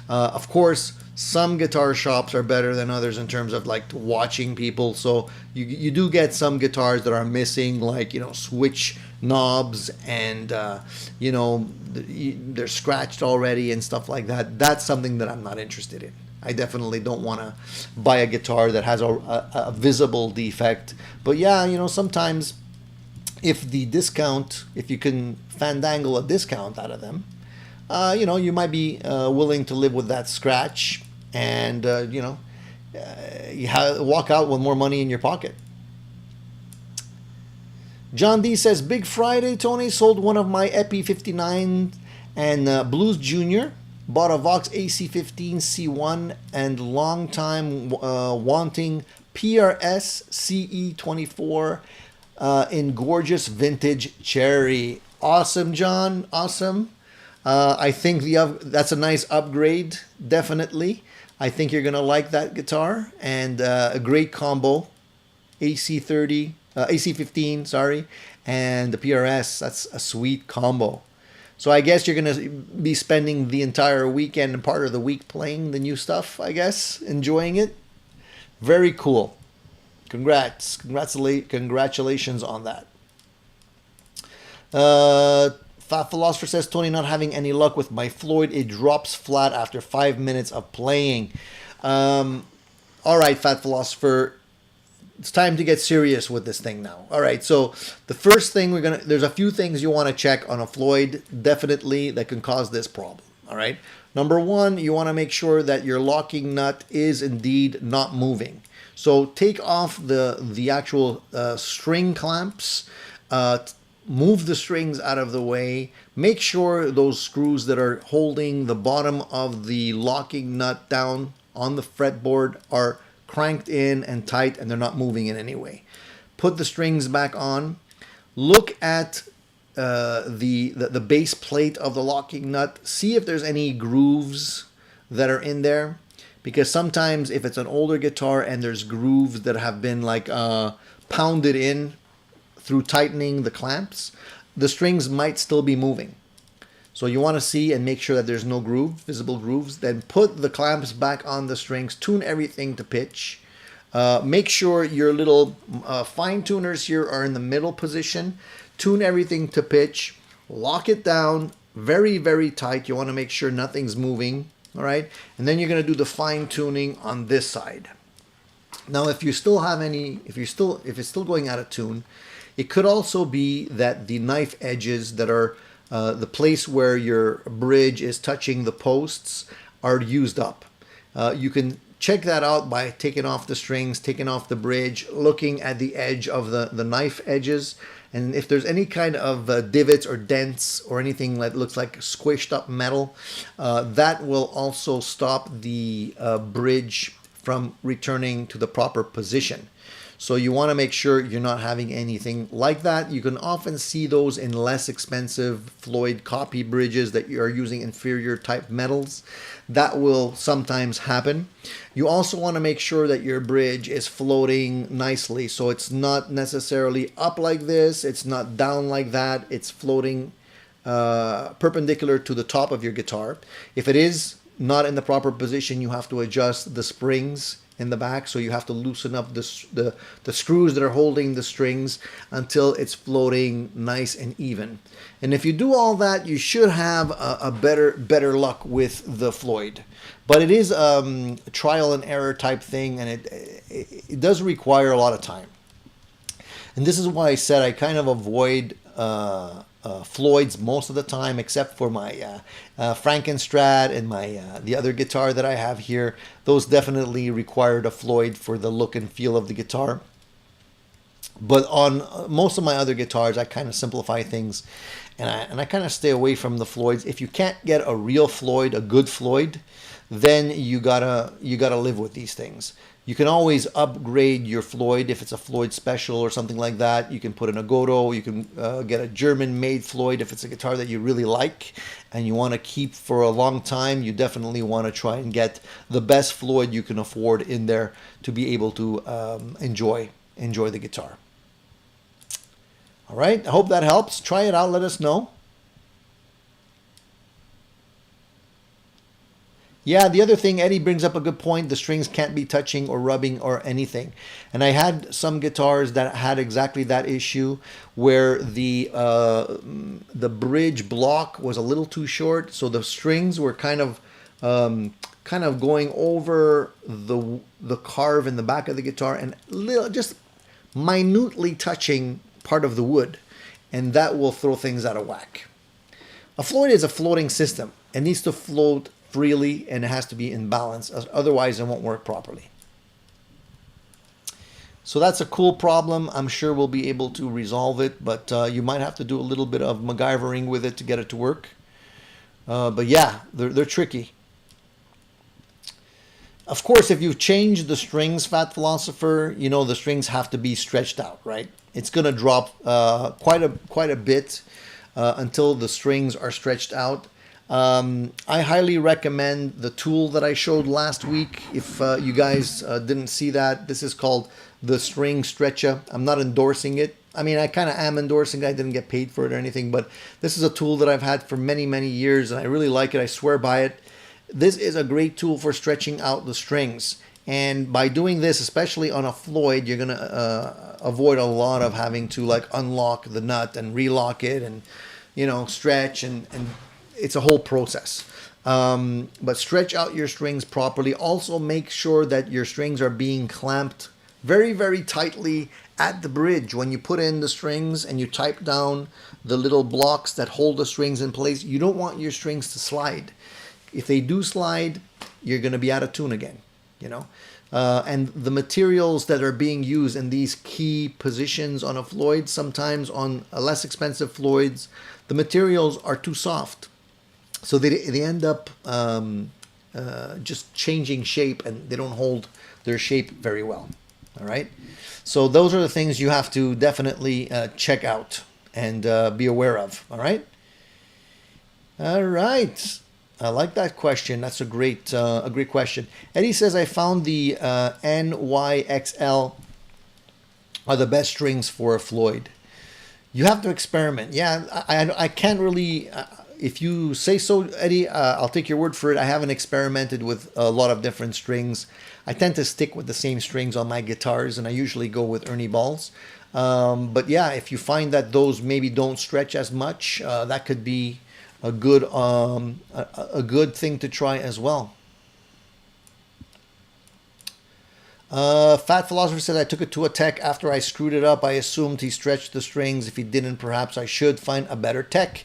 Of course, some guitar shops are better than others in terms of like watching people. So you do get some guitars that are missing, like switch knobs, and they're scratched already and stuff like that. That's something that I'm not interested in. I definitely don't want to buy a guitar that has a visible defect. But yeah, sometimes if you can fandangle a discount out of them, you might be willing to live with that scratch and, walk out with more money in your pocket. John D says, Big Friday, Tony. Sold one of my Epi 59 and Blues Junior. Bought a Vox AC15 C1 and long time wanting PRS CE24 in gorgeous vintage cherry. Awesome, John. Awesome. I think that's a nice upgrade. Definitely. I think you're going to like that guitar, and a great combo. AC15, sorry, and the PRS. That's a sweet combo. So I guess you're going to be spending the entire weekend and part of the week playing the new stuff, I guess, enjoying it. Very cool. Congrats. Congratulations on that. Fat Philosopher says, Tony, not having any luck with my Floyd. It drops flat after 5 minutes of playing. All right, Fat Philosopher. It's time to get serious with this thing now. All right, so the first thing there's a few things you want to check on a Floyd, definitely, that can cause this problem. All right, number one, you want to make sure that your locking nut is indeed not moving. So take off the actual string clamps, move the strings out of the way, make sure those screws that are holding the bottom of the locking nut down on the fretboard are cranked in and tight and they're not moving in any way. Put the strings back on. Look at the base plate of the locking nut. See if there's any grooves that are in there, because sometimes if it's an older guitar and there's grooves that have been like pounded in through tightening the clamps, the strings might still be moving. So you want to see and make sure that there's no visible grooves. Then put the clamps back on the strings. Tune everything to pitch. Make sure your little fine tuners here are in the middle position. Tune everything to pitch. Lock it down very, very tight. You want to make sure nothing's moving. All right. And then you're going to do the fine tuning on this side. Now, if it's still going out of tune, it could also be that the knife edges that are the place where your bridge is touching the posts are used up. You can check that out by taking off the strings, taking off the bridge, looking at the edge of the knife edges. And if there's any kind of divots or dents or anything that looks like squished up metal, that will also stop the bridge from returning to the proper position. So you want to make sure you're not having anything like that. You can often see those in less expensive Floyd copy bridges that you are using inferior type metals. That will sometimes happen. You also want to make sure that your bridge is floating nicely. So it's not necessarily up like this. It's not down like that. It's floating perpendicular to the top of your guitar. If it is not in the proper position, you have to adjust the springs in the back, so you have to loosen up the screws that are holding the strings until it's floating nice and even. And if you do all that, you should have a better luck with the Floyd. But it is a trial and error type thing, and it does require a lot of time. And this is why I said I kind of avoid Floyds most of the time, except for my Frankenstrat and my the other guitar that I have here. Those definitely required a Floyd for the look and feel of the guitar. But on most of my other guitars, I kind of simplify things, and I kind of stay away from the Floyds. If you can't get a real Floyd, a good Floyd, then you gotta live with these things. You can always upgrade your Floyd if it's a Floyd special or something like that. You can put in a Goto. You can get a German-made Floyd if it's a guitar that you really like and you want to keep for a long time. You definitely want to try and get the best Floyd you can afford in there to be able to enjoy the guitar. All right, I hope that helps. Try it out. Let us know. Yeah, the other thing, Eddie brings up a good point. The strings can't be touching or rubbing or anything. And I had some guitars that had exactly that issue where the bridge block was a little too short, so the strings were kind of going over the carve in the back of the guitar and just minutely touching part of the wood, and that will throw things out of whack. A Floyd is a floating system. It needs to float freely and it has to be in balance, otherwise it won't work properly. So that's a cool problem. I'm sure we'll be able to resolve it, but you might have to do a little bit of MacGyvering with it to get it to work. But yeah, they're tricky. Of course, if you've changed the strings, Fat Philosopher, you know the strings have to be stretched out, right? It's going to drop quite a bit until the strings are stretched out. I highly recommend the tool that I showed last week. If you guys didn't see that, this is called the String Stretcher. I'm not endorsing it. I mean, I kind of am endorsing it. I didn't get paid for it or anything, but this is a tool that I've had for many, many years, and I really like it. I swear by it. This is a great tool for stretching out the strings. And by doing this, especially on a Floyd, you're going to avoid a lot of having to like unlock the nut and relock it and, you know, stretch and it's a whole process. But stretch out your strings properly. Also make sure that your strings are being clamped very, very tightly at the bridge. When you put in the strings and you type down the little blocks that hold the strings in place, you don't want your strings to slide. If they do slide, you're going to be out of tune again, you know. And the materials that are being used in these key positions on a Floyd, sometimes on a less expensive Floyds, the materials are too soft. So they end up just changing shape and they don't hold their shape very well. All right. So those are the things you have to definitely check out and be aware of. All right. All right. I like that question. That's a great question. Eddie says, I found the NYXL are the best strings for a Floyd. You have to experiment. Yeah, I can't really... if you say so, Eddie, I'll take your word for it. I haven't experimented with a lot of different strings. I tend to stick with the same strings on my guitars, and I usually go with Ernie balls. But yeah, if you find that those maybe don't stretch as much, that could be a good thing to try as well. Fat Philosopher said, I took it to a tech after I screwed it up. I assumed he stretched the strings. If he didn't, perhaps I should find a better tech.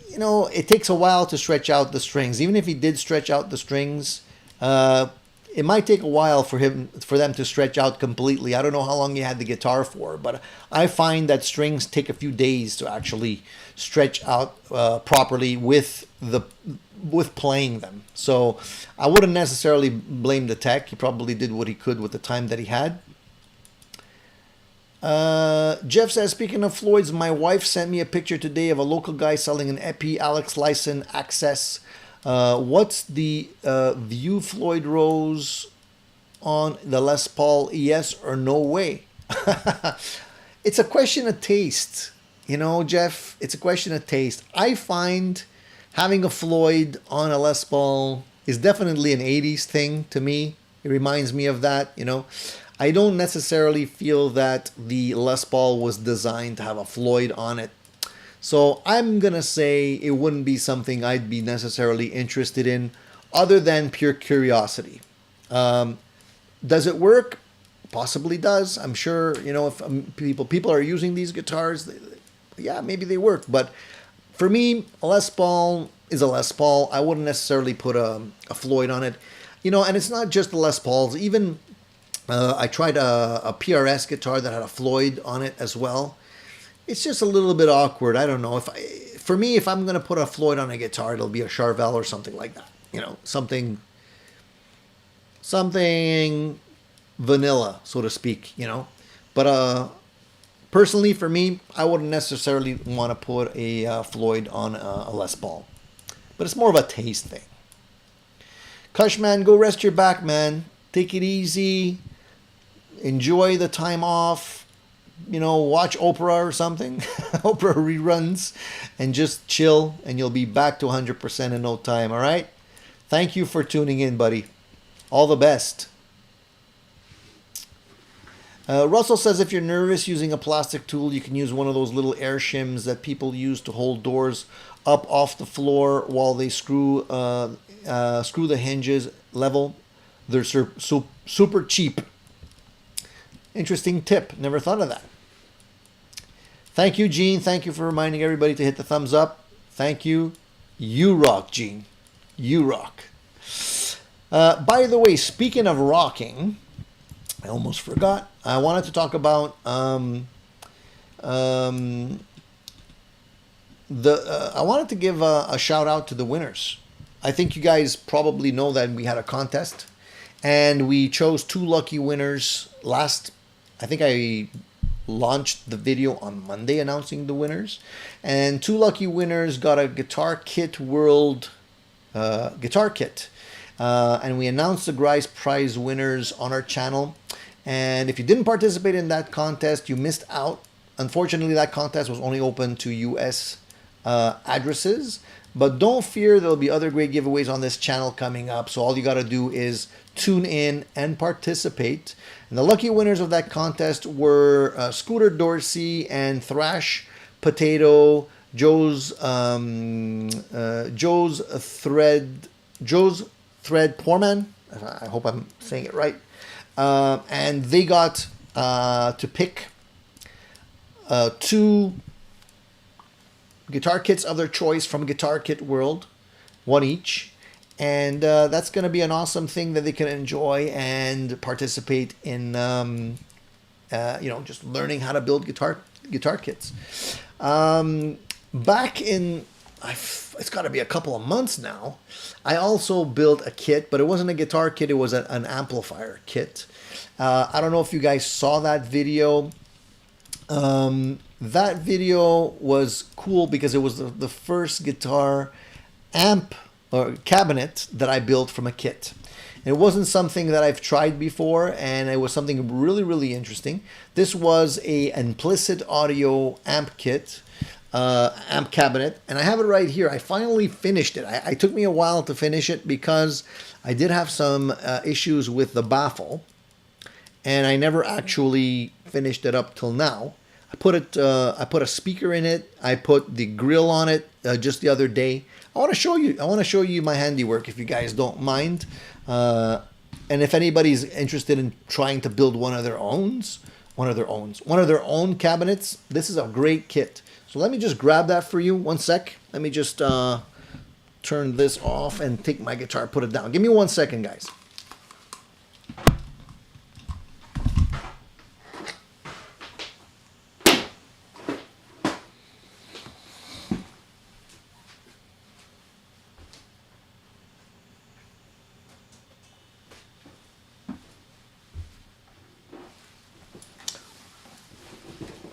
You know, it takes a while to stretch out the strings. Even if he did stretch out the strings, it might take a while for them to stretch out completely. I don't know how long he had the guitar for, but I find that strings take a few days to actually stretch out properly with playing them. So I wouldn't necessarily blame the tech. He probably did what he could with the time that he had. Jeff says, speaking of Floyds, my wife sent me a picture today of a local guy selling an Epi Alex Lyson Access. What's the view Floyd Rose on the Les Paul? Yes or no way? It's a question of taste. You know, Jeff, it's a question of taste. I find having a Floyd on a Les Paul is definitely an 80s thing to me. It reminds me of that, you know. I don't necessarily feel that the Les Paul was designed to have a Floyd on it. So I'm going to say it wouldn't be something I'd be necessarily interested in other than pure curiosity. Does it work? Possibly does. I'm sure, you know, if people are using these guitars, yeah, maybe they work. But for me, a Les Paul is a Les Paul. I wouldn't necessarily put a Floyd on it. You know, and it's not just the Les Pauls. Even I tried a PRS guitar that had a Floyd on it as well. It's just a little bit awkward. I don't know. For me, if I'm going to put a Floyd on a guitar, it'll be a Charvel or something like that. You know, something vanilla, so to speak, you know. But personally, for me, I wouldn't necessarily want to put a Floyd on a Les Paul. But it's more of a taste thing. Kush, man, go rest your back, man. Take it easy. Enjoy the time off. You know, watch Oprah or something. Oprah reruns. And just chill. And you'll be back to 100% in no time, all right? Thank you for tuning in, buddy. All the best. Russell says if you're nervous using a plastic tool, you can use one of those little air shims that people use to hold doors up off the floor while they screw the hinges level. They're super cheap. Interesting tip. Never thought of that. Thank you, Gene. Thank you for reminding everybody to hit the thumbs up. Thank you. You rock, Gene. You rock. By the way, speaking of rocking, I almost forgot. I wanted to talk about I wanted to give a shout out to the winners. I think you guys probably know that we had a contest and we chose 2 lucky winners I think I launched the video on Monday announcing the winners, and 2 lucky winners got a Guitar Kit World guitar kit. And we announced the prize winners on our channel. And if you didn't participate in that contest, you missed out. Unfortunately, that contest was only open to US addresses. But don't fear, there'll be other great giveaways on this channel coming up. So all you got to do is tune in and participate. And the lucky winners of that contest were Scooter Dorsey and Thrash Potato, Joe's Thread Poorman. I hope I'm saying it right. And they got to pick 2 guitar kits of their choice from Guitar Kit World, 1 each. And that's going to be an awesome thing that they can enjoy and participate in, just learning how to build guitar kits. Back in, it's got to be a couple of months now, I also built a kit, but it wasn't a guitar kit, it was an amplifier kit. I don't know if you guys saw that video. That video was cool because it was the first guitar amp or cabinet that I built from a kit. It wasn't something that I've tried before, and it was something really, really interesting. This was a implicit audio amp kit, amp cabinet, and I have it right here. I finally finished it. It took me a while to finish it because I did have some issues with the baffle, and I never actually finished it up till now. I put a speaker in it. I put the grill on it just the other day. I want to show you my handiwork if you guys don't mind. And if anybody's interested in trying to build one of their own cabinets, this is a great kit. So let me just grab that for you. 1 sec. Let me just turn this off and take my guitar, put it down. Give me 1 second, guys.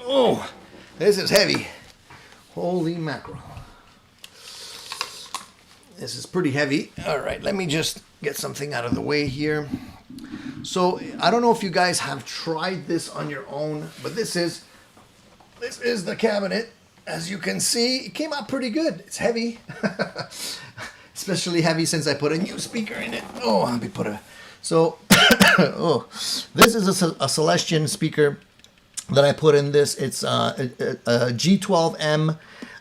Oh, this is heavy. Holy mackerel. This is pretty heavy. All right, let me just get something out of the way here. So I don't know if you guys have tried this on your own, but this is the cabinet. As you can see, it came out pretty good. It's heavy, especially heavy since I put a new speaker in it. Oh, let me put a, so, oh, this is a Celestion speaker that I put in this. It's a G12M,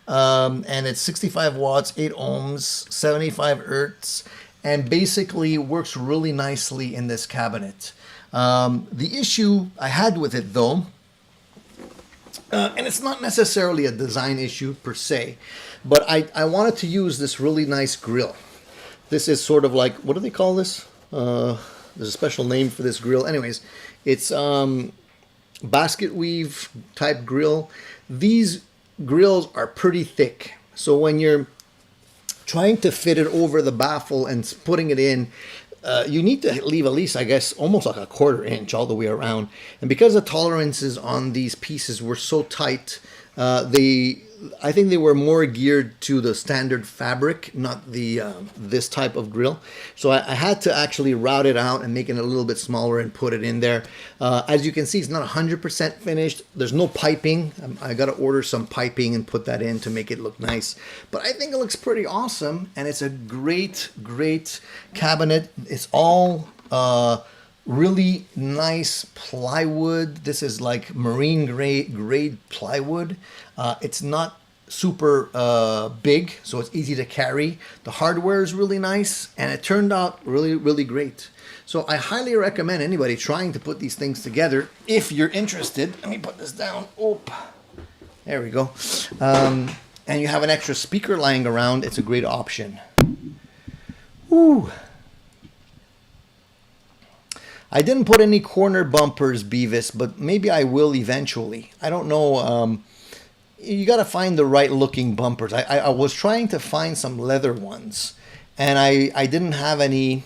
and it's 65 watts, 8 ohms, 75 hertz, and basically works really nicely in this cabinet. The issue I had with it though, and it's not necessarily a design issue per se, but I wanted to use this really nice grill. This is sort of like, what do they call this? There's a special name for this grill. Anyways, it's basket weave type grill. These grills are pretty thick, so when you're trying to fit it over the baffle and putting it in, you need to leave at least, I guess, almost like a 1/4 inch all the way around. And because the tolerances on these pieces were so tight, I think they were more geared to the standard fabric, not the this type of grill. So I had to actually route it out and make it a little bit smaller and put it in there. As you can see, it's not 100% finished. There's no piping. I got to order some piping and put that in to make it look nice. But I think it looks pretty awesome, and it's a great, great cabinet. It's all really nice plywood. This is like marine grade plywood. It's not super big, so it's easy to carry. The hardware is really nice, and it turned out really, really great. So I highly recommend anybody trying to put these things together if you're interested. Let me put this down. Oop. There we go. And you have an extra speaker lying around. It's a great option. Woo. I didn't put any corner bumpers, Beavis, but maybe I will eventually. I don't know. You got to find the right looking bumpers. I was trying to find some leather ones, and I didn't have any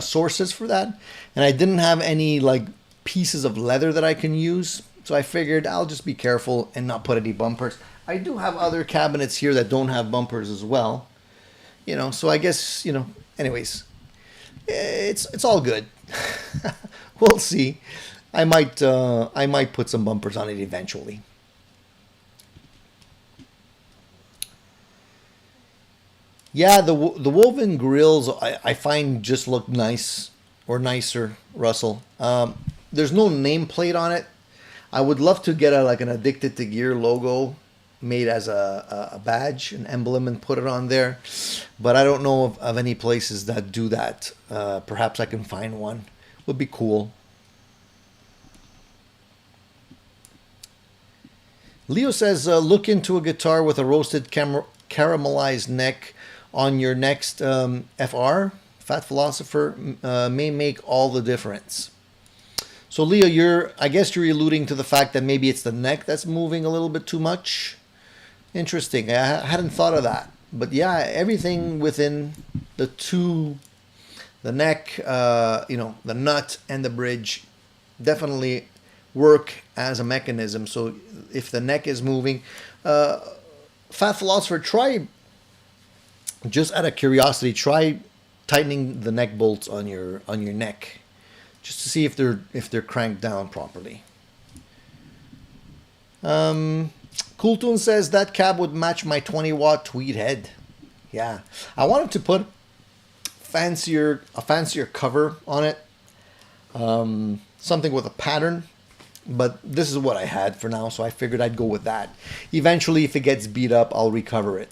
sources for that, and I didn't have any like pieces of leather that I can use. So I figured I'll just be careful and not put any bumpers. I do have other cabinets here that don't have bumpers as well. You know, so I guess, you know, anyways, it's all good. We'll see. I might put some bumpers on it eventually. Yeah, the woven grills I find just look nice or nicer, Russell. There's no nameplate on it. I would love to get like an Addicted to Gear logo made as a badge, an emblem, and put it on there. But I don't know of any places that do that. Perhaps I can find one. Would be cool. Leo says, look into a guitar with a roasted caramelized neck on your next FR. Fat Philosopher may make all the difference. So Leo, I guess you're alluding to the fact that maybe it's the neck that's moving a little bit too much. Interesting. I hadn't thought of that. But yeah, everything within the neck, the nut and the bridge definitely work as a mechanism. So if the neck is moving, Fat Philosopher, just out of curiosity, try tightening the neck bolts on your neck, just to see if they're cranked down properly. Cool Tune says that cab would match my 20-watt tweed head. Yeah, I wanted to put a fancier cover on it, something with a pattern, but this is what I had for now, so I figured I'd go with that. Eventually, if it gets beat up, I'll recover it.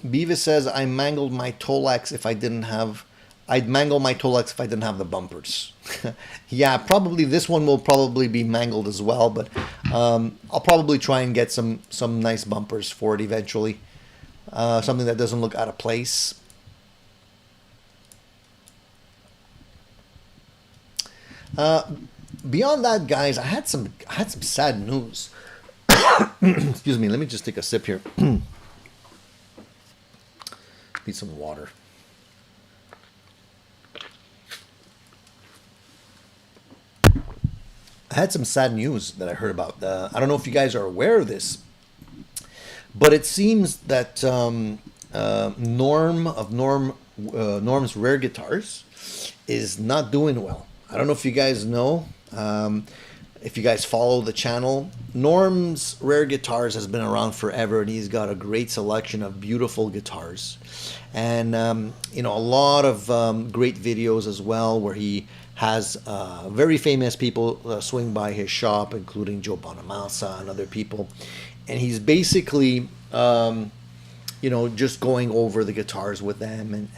Beavis says I mangled my Tolex if I didn't have. I'd mangle my Tolex if I didn't have the bumpers. Yeah, probably this one will probably be mangled as well, but I'll probably try and get some nice bumpers for it eventually. Something that doesn't look out of place. Beyond that, guys, I had some sad news. Excuse me, let me just take a sip here. Need some water. I had some sad news that I heard about. I don't know if you guys are aware of this, but it seems that Norm's Rare Guitars is not doing well. I don't know if you guys know. If you guys follow the channel, Norm's Rare Guitars has been around forever, and he's got a great selection of beautiful guitars, and a lot of great videos as well, where he has very famous people swing by his shop, including Joe Bonamassa and other people, and he's basically just going over the guitars with them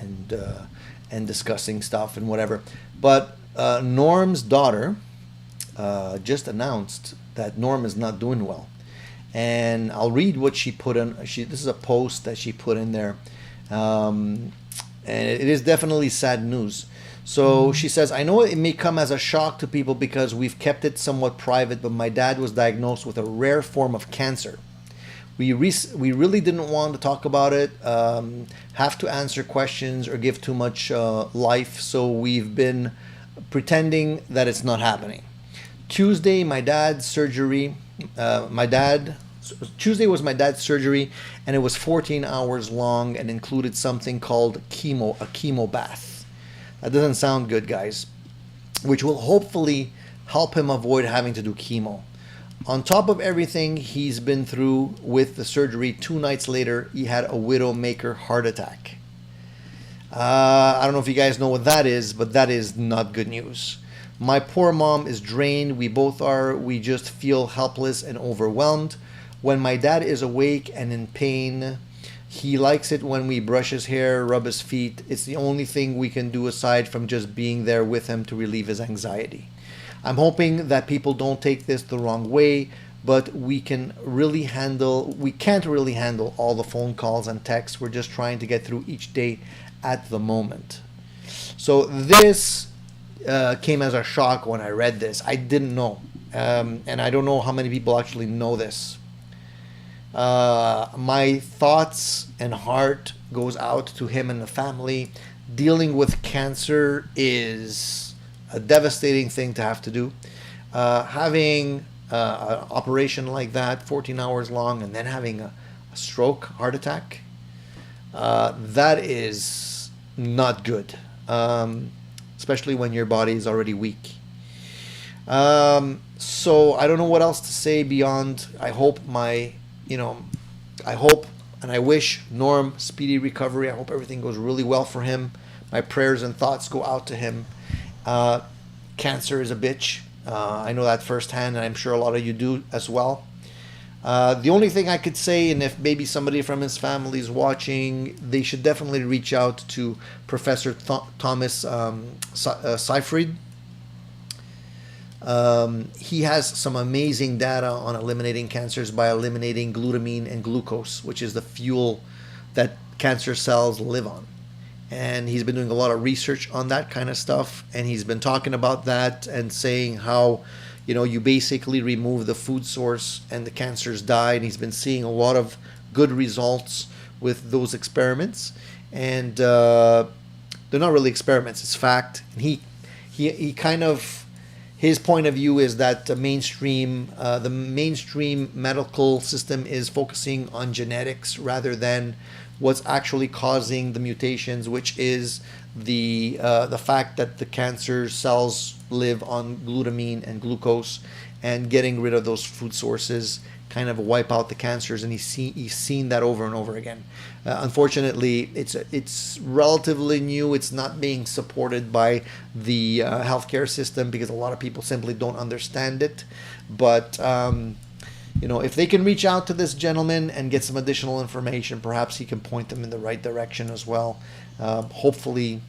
and discussing stuff and whatever. But Norm's daughter just announced that Norm is not doing well. And I'll read what she put in. This is a post that she put in there. And it is definitely sad news. So she says, I know it may come as a shock to people because we've kept it somewhat private, but my dad was diagnosed with a rare form of cancer. We really didn't want to talk about it, have to answer questions or give too much life, so we've been pretending that it's not happening. Tuesday, my dad's surgery. Tuesday was my dad's surgery, and it was 14 hours long and included something called a chemo bath. That doesn't sound good, guys, which will hopefully help him avoid having to do chemo. On top of everything he's been through with the surgery, 2 nights later, he had a widowmaker heart attack. I don't know if you guys know what that is, but that is not good news. My poor mom is drained. We both are. We just feel helpless and overwhelmed. When my dad is awake and in pain, he likes it when we brush his hair, rub his feet. It's the only thing we can do aside from just being there with him to relieve his anxiety. I'm hoping that people don't take this the wrong way, but we can't really handle all the phone calls and texts. We're just trying to get through each day at the moment. So this came as a shock when I read this. I didn't know, and I don't know how many people actually know this. My thoughts and heart goes out to him and the family. Dealing with cancer is a devastating thing to have to do. Having an operation like that, 14 hours long, and then having a stroke, heart attack, that is not good, especially when your body is already weak. So I don't know what else to say beyond I hope and I wish Norm speedy recovery. I hope everything goes really well for him. My prayers and thoughts go out to him. Cancer is a bitch. I know that firsthand, and I'm sure a lot of you do as well. The only thing I could say, and if maybe somebody from his family is watching, they should definitely reach out to Professor Thomas Seyfried. He has some amazing data on eliminating cancers by eliminating glutamine and glucose, which is the fuel that cancer cells live on. And he's been doing a lot of research on that kind of stuff, and he's been talking about that and saying how, you basically remove the food source and the cancers die, and he's been seeing a lot of good results with those experiments. And they're not really experiments, it's fact. And he kind of, his point of view is that the mainstream medical system is focusing on genetics rather than what's actually causing the mutations, which is the fact that the cancer cells live on glutamine and glucose, and getting rid of those food sources kind of wipe out the cancers, and he's seen that over and over again. Unfortunately, it's relatively new. It's not being supported by the healthcare system because a lot of people simply don't understand it. But if they can reach out to this gentleman and get some additional information, perhaps he can point them in the right direction as well. Hopefully,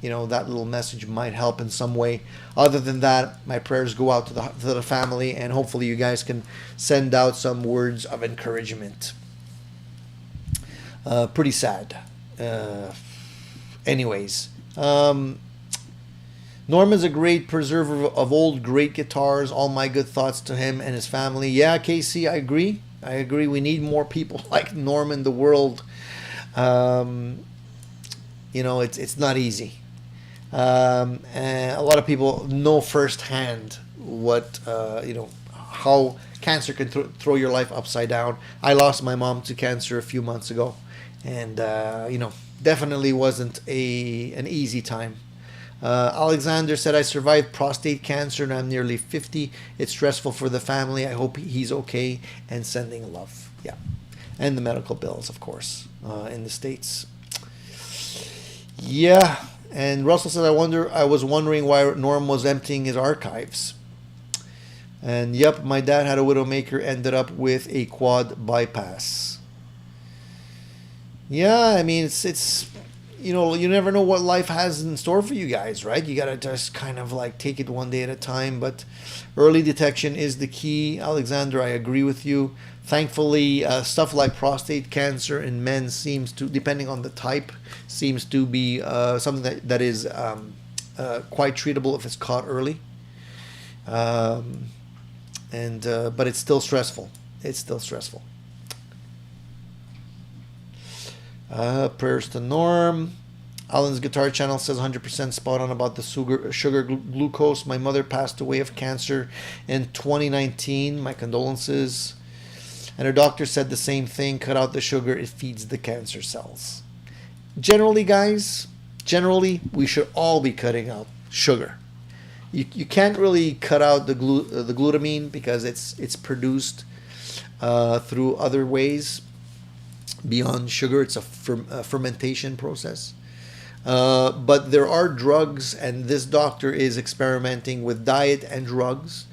that little message might help in some way. Other than that, my prayers go out to the family, and hopefully you guys can send out some words of encouragement. Pretty sad. Anyways, Norman's a great preserver of old great guitars. All my good thoughts to him and his family. Yeah, Casey, I agree. We need more people like Norm in the world. It's not easy. And a lot of people know firsthand what how cancer can throw your life upside down. I lost my mom to cancer a few months ago, and definitely wasn't an easy time. Alexander said, I survived prostate cancer and I'm nearly 50. It's stressful for the family. I hope he's okay, and sending love. Yeah. And the medical bills, of course, in the States. Yeah. And Russell said, I was wondering why Norm was emptying his archives. And yep, my dad had a widowmaker, ended up with a quad bypass. Yeah, I mean, it's you know, you never know what life has in store for you guys, right? You got to just kind of like take it one day at a time. But early detection is the key. Alexander, I agree with you. Thankfully, stuff like prostate cancer in men seems to, depending on the type, seems to be something that is quite treatable if it's caught early. But it's still stressful. It's still stressful. Prayers to Norm. Alan's Guitar Channel says 100% spot on about the sugar glucose. My mother passed away of cancer in 2019. My condolences. And her doctor said the same thing. Cut out the sugar. It feeds the cancer cells. Generally, guys, we should all be cutting out sugar. You can't really cut out the glutamine because it's produced through other ways beyond sugar. It's a fermentation process. But there are drugs, and this doctor is experimenting with diet and drugs.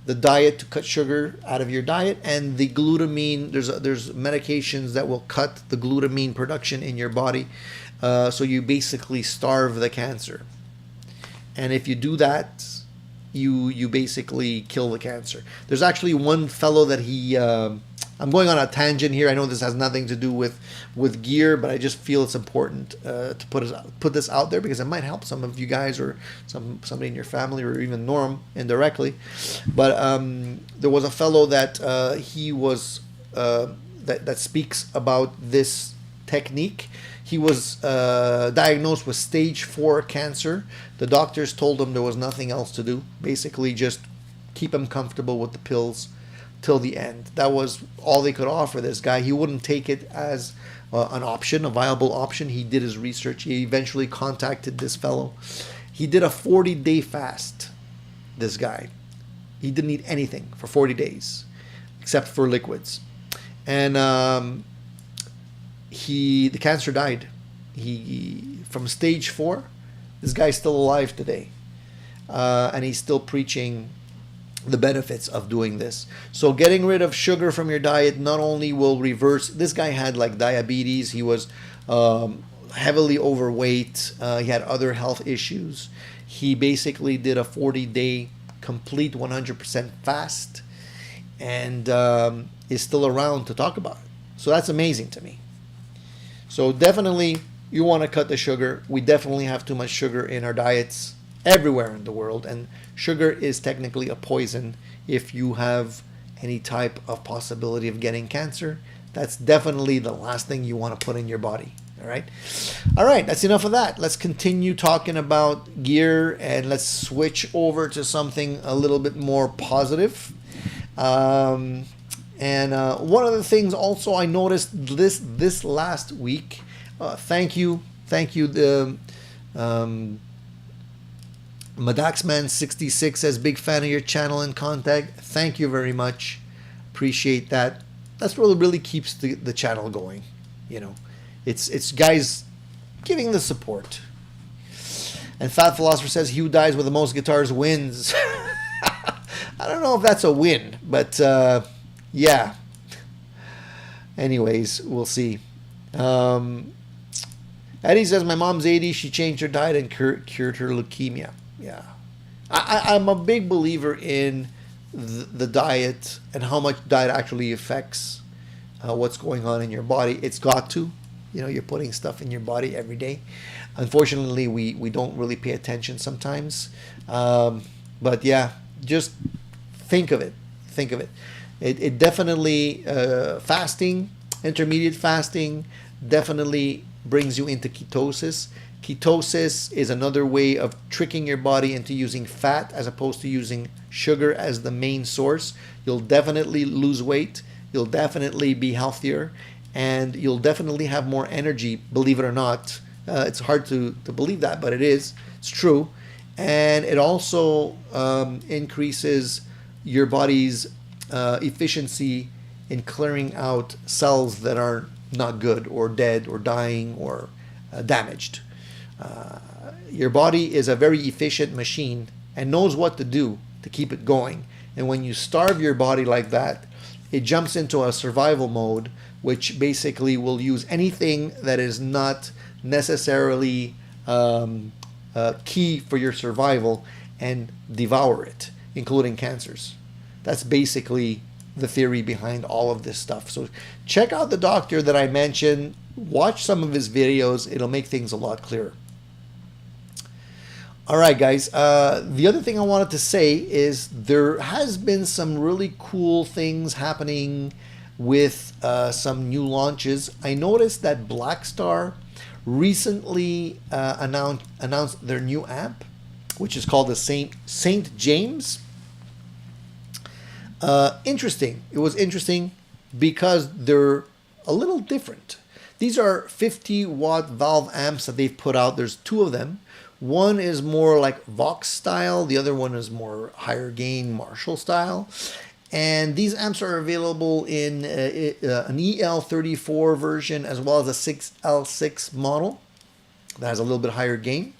The diet to cut sugar out of your diet, and the glutamine. There's medications that will cut the glutamine production in your body, so you basically starve the cancer. And if you do that, you basically kill the cancer. There's actually one fellow that he. I'm going on a tangent here. I know this has nothing to do with gear, but I just feel it's important to put this out there because it might help some of you guys or somebody in your family or even Norm indirectly. But there was a fellow that he was that speaks about this technique. He was diagnosed with stage 4 cancer. The doctors told him there was nothing else to do. Basically, just keep him comfortable with the pills till the end. That was all they could offer this guy. He wouldn't take it as an option, a viable option. He did his research. He eventually contacted this fellow. He did a 40-day fast, this guy. He didn't eat anything for 40 days except for liquids. And the cancer died. He from stage 4. This guy's still alive today. And he's still preaching the benefits of doing this. So getting rid of sugar from your diet not only will reverse, this guy had like diabetes, he was heavily overweight, he had other health issues. He basically did a 40-day complete 100% fast and is still around to talk about it. So that's amazing to me. So definitely you want to cut the sugar. We definitely have too much sugar in our diets everywhere in the world, and sugar is technically a poison. If you have any type of possibility of getting cancer, that's definitely the last thing you want to put in your body. All right, that's enough of that. Let's continue talking about gear, and let's switch over to something a little bit more positive. And one of the things also I noticed this last week, thank you Madaxman66 says, big fan of your channel and contact. Thank you very much. Appreciate that. That's what really keeps the channel going. You know, it's guys giving the support. And Fat Philosopher says, he who dies with the most guitars wins. I don't know if that's a win, but yeah. Anyways, we'll see. Eddie says, my mom's 80. She changed her diet and cured her leukemia. Yeah. I'm a big believer in the diet and how much diet actually affects what's going on in your body. It's got to. You know, you're putting stuff in your body every day. Unfortunately, we don't really pay attention sometimes. But yeah, just think of it. It definitely, fasting, intermediate fasting, definitely brings you into ketosis. Ketosis is another way of tricking your body into using fat as opposed to using sugar as the main source. You'll definitely lose weight. You'll definitely be healthier. And you'll definitely have more energy, believe it or not. It's hard to believe that, but it is. It's true. And it also increases your body's efficiency in clearing out cells that are not good or dead or dying or damaged. Your body is a very efficient machine and knows what to do to keep it going. And when you starve your body like that, it jumps into a survival mode, which basically will use anything that is not necessarily key for your survival and devour it, including cancers. That's basically the theory behind all of this stuff. So check out the doctor that I mentioned, watch some of his videos, it'll make things a lot clearer. All right, guys, the other thing I wanted to say is there has been some really cool things happening with some new launches. I noticed that Blackstar recently announced their new amp, which is called the St. James. Interesting. It was interesting because they're a little different. These are 50-watt valve amps that they've put out. There's two of them. One is more like Vox style. The other one is more higher gain Marshall style. And these amps are available in an EL34 version as well as a 6L6 model that has a little bit higher gain.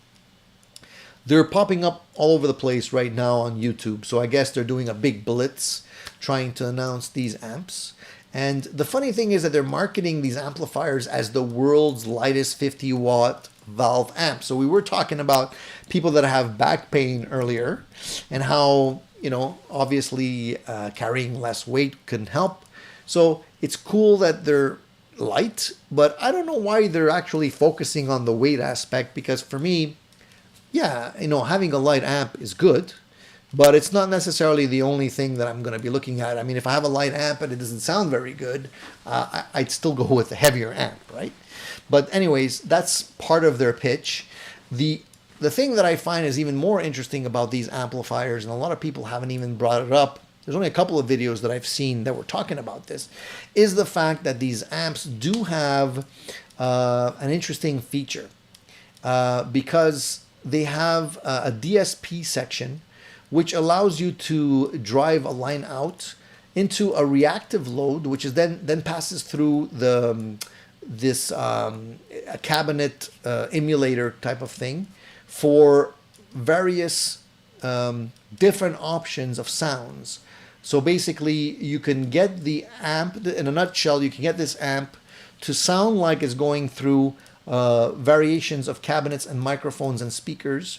They're popping up all over the place right now on YouTube. So I guess they're doing a big blitz trying to announce these amps. And the funny thing is that they're marketing these amplifiers as the world's lightest 50-watt valve amp. So we were talking about people that have back pain earlier and how, you know, obviously carrying less weight can help. So it's cool that they're light, but I don't know why they're actually focusing on the weight aspect, because for me, yeah, you know, having a light amp is good, but it's not necessarily the only thing that I'm going to be looking at. I mean, if I have a light amp and it doesn't sound very good, I'd still go with a heavier amp, right? But anyways, that's part of their pitch. The thing that I find is even more interesting about these amplifiers, and a lot of people haven't even brought it up, there's only a couple of videos that I've seen that were talking about this, is the fact that these amps do have an interesting feature because they have a DSP section which allows you to drive a line out into a reactive load, which is then passes through this a cabinet emulator type of thing for various different options of sounds. So basically you can get the amp, in a nutshell, you can get this amp to sound like it's going through variations of cabinets and microphones and speakers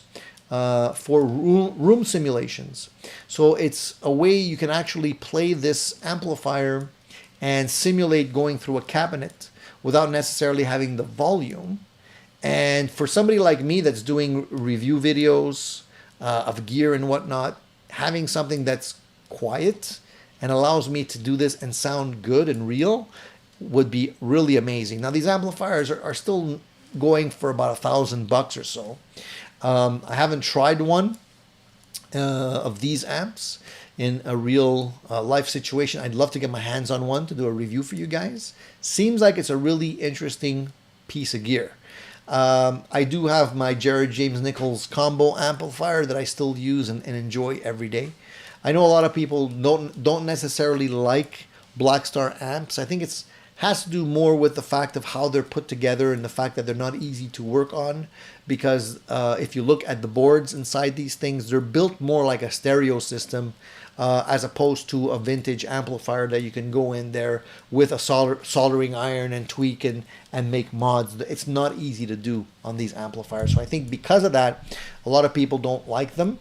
for room simulations. So it's a way you can actually play this amplifier and simulate going through a cabinet without necessarily having the volume. And for somebody like me that's doing review videos of gear and whatnot, having something that's quiet and allows me to do this and sound good and real would be really amazing. Now these amplifiers are still going for about $1,000 or so. I haven't tried one of these amps in a real life situation. I'd love to get my hands on one to do a review for you guys. Seems like it's a really interesting piece of gear. I do have my Jared James Nichols combo amplifier that I still use and enjoy every day. I know a lot of people don't necessarily like Blackstar amps. I think it's has to do more with the fact of how they're put together and the fact that they're not easy to work on, because if you look at the boards inside these things, they're built more like a stereo system as opposed to a vintage amplifier that you can go in there with a soldering iron and tweak and make mods. It's not easy to do on these amplifiers. So I think because of that, a lot of people don't like them,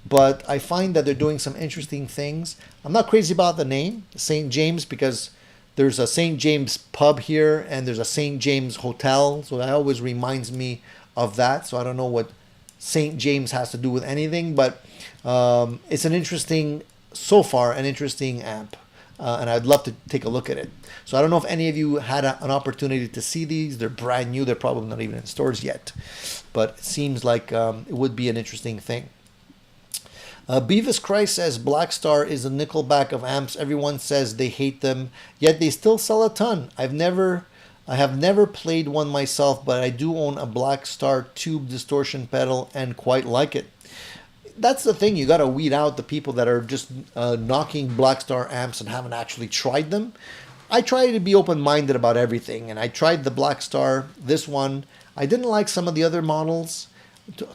but I find that they're doing some interesting things. I'm not crazy about the name, St. James, because there's a St. James pub here and there's a St. James hotel. So that always reminds me of that. So I don't know what St. James has to do with anything, but it's an interesting, so far, an interesting amp. And I'd love to take a look at it. So I don't know if any of you had an opportunity to see these. They're brand new. They're probably not even in stores yet. But it seems like it would be an interesting thing. Beavis Christ says Blackstar is a Nickelback of amps. Everyone says they hate them, yet they still sell a ton. I have never played one myself, but I do own a Blackstar tube distortion pedal and quite like it. That's the thing, you got to weed out the people that are just knocking Blackstar amps and haven't actually tried them. I try to be open-minded about everything, and I tried the Blackstar, this one. I didn't like some of the other models,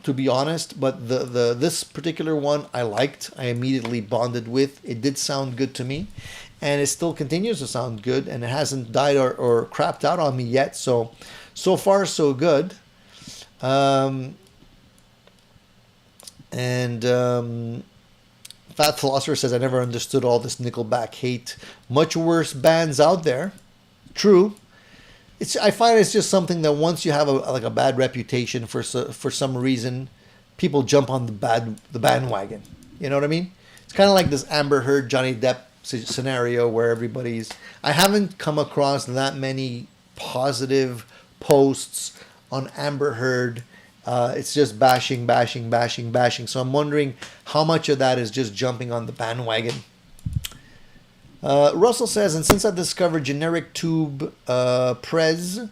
to be honest, but this particular one I liked. I immediately bonded with. It did sound good to me. and it still continues to sound good, and it hasn't died or crapped out on me yet. So far so good. And Fat Philosopher says, I never understood all this Nickelback hate. Much worse bands out there. True. I find it's just something that once you have a bad reputation for some reason, people jump on the bandwagon. You know what I mean? It's kind of like this Amber Heard, Johnny Depp scenario where I haven't come across that many positive posts on Amber Heard. It's just bashing. So I'm wondering how much of that is just jumping on the bandwagon. Russell says, and since I discovered generic tube Prez,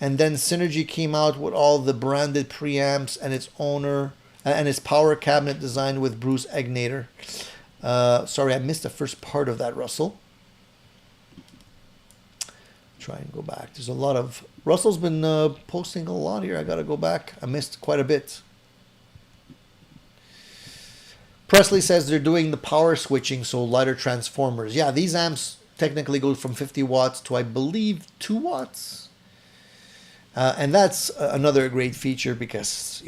and then Synergy came out with all the branded preamps and its owner and its power cabinet designed with Bruce Egnator. Sorry, I missed the first part of that, Russell. Try and go back. There's a lot of... Russell's been posting a lot here. I got to go back. I missed quite a bit. Presley says they're doing the power switching, so lighter transformers. Yeah, these amps technically go from 50 watts to, I believe, 2 watts. And that's another great feature because,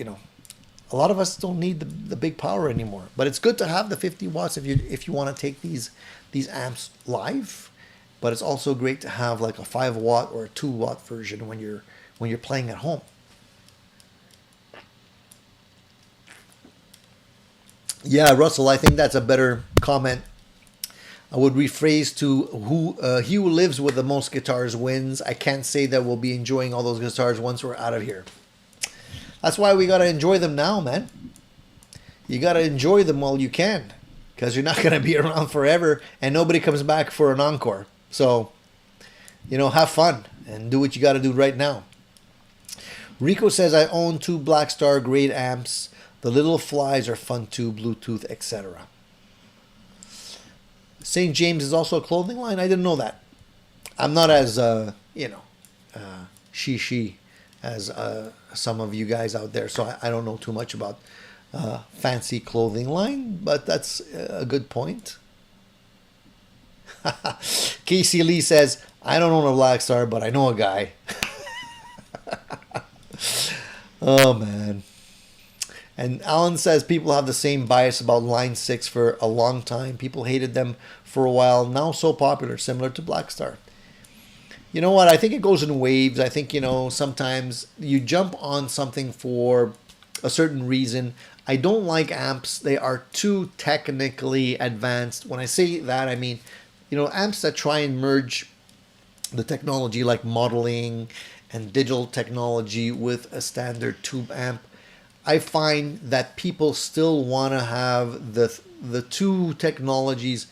a lot of us don't need the big power anymore. But it's good to have the 50 watts if you want to take these amps live. But it's also great to have like a 5 watt or a 2 watt version when you're playing at home. Yeah, Russell, I think that's a better comment. I would rephrase to he who lives with the most guitars wins. I can't say that we'll be enjoying all those guitars once we're out of here. That's why we got to enjoy them now, man. You got to enjoy them while you can, because you're not going to be around forever and nobody comes back for an encore. So, have fun and do what you got to do right now. Rico says, I own 2 Blackstar grade amps. The little flies are fun too, Bluetooth, etc. St. James is also a clothing line? I didn't know that. I'm not as, she as some of you guys out there, so I don't know too much about fancy clothing line, but that's a good point. Casey Lee says, I don't own a Blackstar, but I know a guy. Oh, man. And Alan says people have the same bias about Line 6 for a long time. People hated them for a while. Now so popular, similar to Blackstar. You know what? I think it goes in waves. I think, sometimes you jump on something for a certain reason. I don't like amps. They are too technically advanced. When I say that, I mean, amps that try and merge the technology like modeling and digital technology with a standard tube amp. I find that people still want to have the two technologies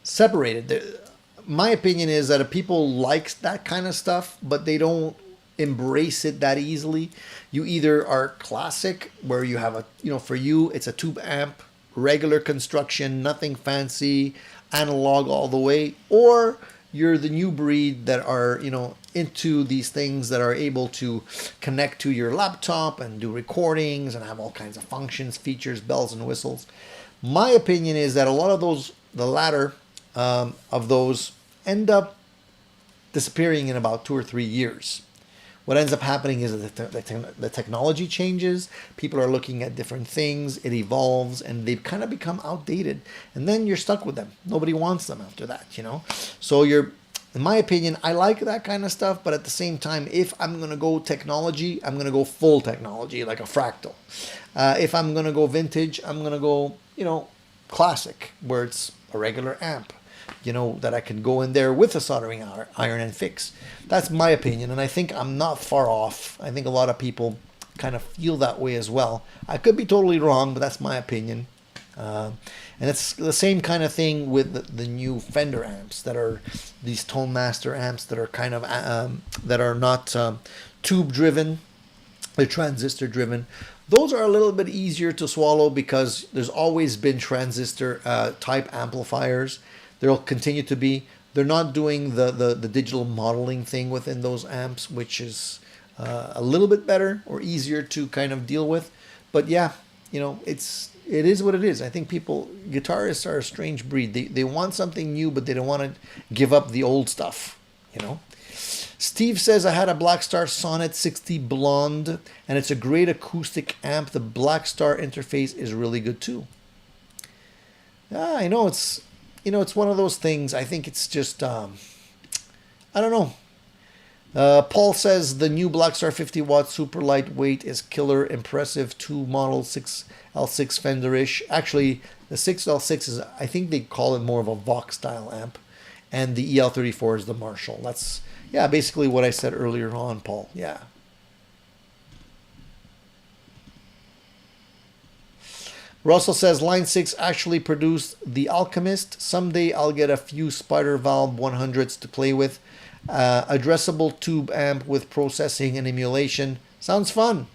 separated. My opinion is that if people like that kind of stuff, but they don't embrace it that easily, you either are classic, where you have for you, it's a tube amp, regular construction, nothing fancy, analog all the way, or you're the new breed that are, into these things that are able to connect to your laptop and do recordings and have all kinds of functions, features, bells and whistles. My opinion is that a lot of those, the latter of those, end up disappearing in about 2 or 3 years. What ends up happening is that the technology changes, people are looking at different things, it evolves, and they've kind of become outdated. And then you're stuck with them. Nobody wants them after that, So in my opinion, I like that kind of stuff, but at the same time, if I'm going to go technology, I'm going to go full technology, like a fractal. If I'm going to go vintage, I'm going to go, classic, where it's a regular amp. That I can go in there with a soldering iron and fix. That's my opinion, and I think I'm not far off. I think a lot of people kind of feel that way as well. I could be totally wrong, but that's my opinion. And it's the same kind of thing with the new Fender amps that are these Tone Master amps that are kind of that are not tube driven, they're transistor driven. Those are a little bit easier to swallow because there's always been transistor type amplifiers. There'll continue to be. They're not doing the digital modeling thing within those amps, which is a little bit better or easier to kind of deal with. But yeah, it's it is what it is. I think guitarists are a strange breed. They want something new, but they don't want to give up the old stuff, you know. Steve says, I had a Blackstar Sonnet 60 Blonde, and it's a great acoustic amp. The Blackstar interface is really good too. I know it's one of those things. I think it's just, I don't know. Paul says the new Blackstar 50 watt super lightweight is killer, impressive. 2 model 6L6 Fender-ish. Actually, the 6L6 is, I think they call it more of a Vox style amp, and the EL34 is the Marshall. That's, yeah, basically what I said earlier on, Paul. Yeah. Russell says Line 6 actually produced the Alchemist. Someday I'll get a few Spider Valve 100s to play with. Addressable tube amp with processing and emulation. Sounds fun.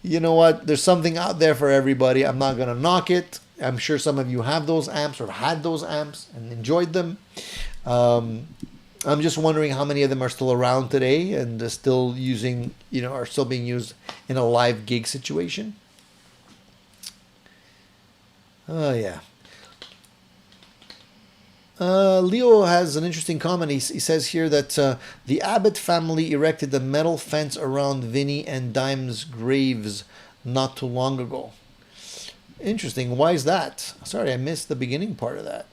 You know what? There's something out there for everybody. I'm not going to knock it. I'm sure some of you have those amps or had those amps and enjoyed them. I'm just wondering how many of them are still around today and still using, are still being used in a live gig situation. Oh, yeah. Leo has an interesting comment. He says here that the Abbott family erected a metal fence around Vinny and Dime's graves not too long ago. Interesting. Why is that? Sorry, I missed the beginning part of that.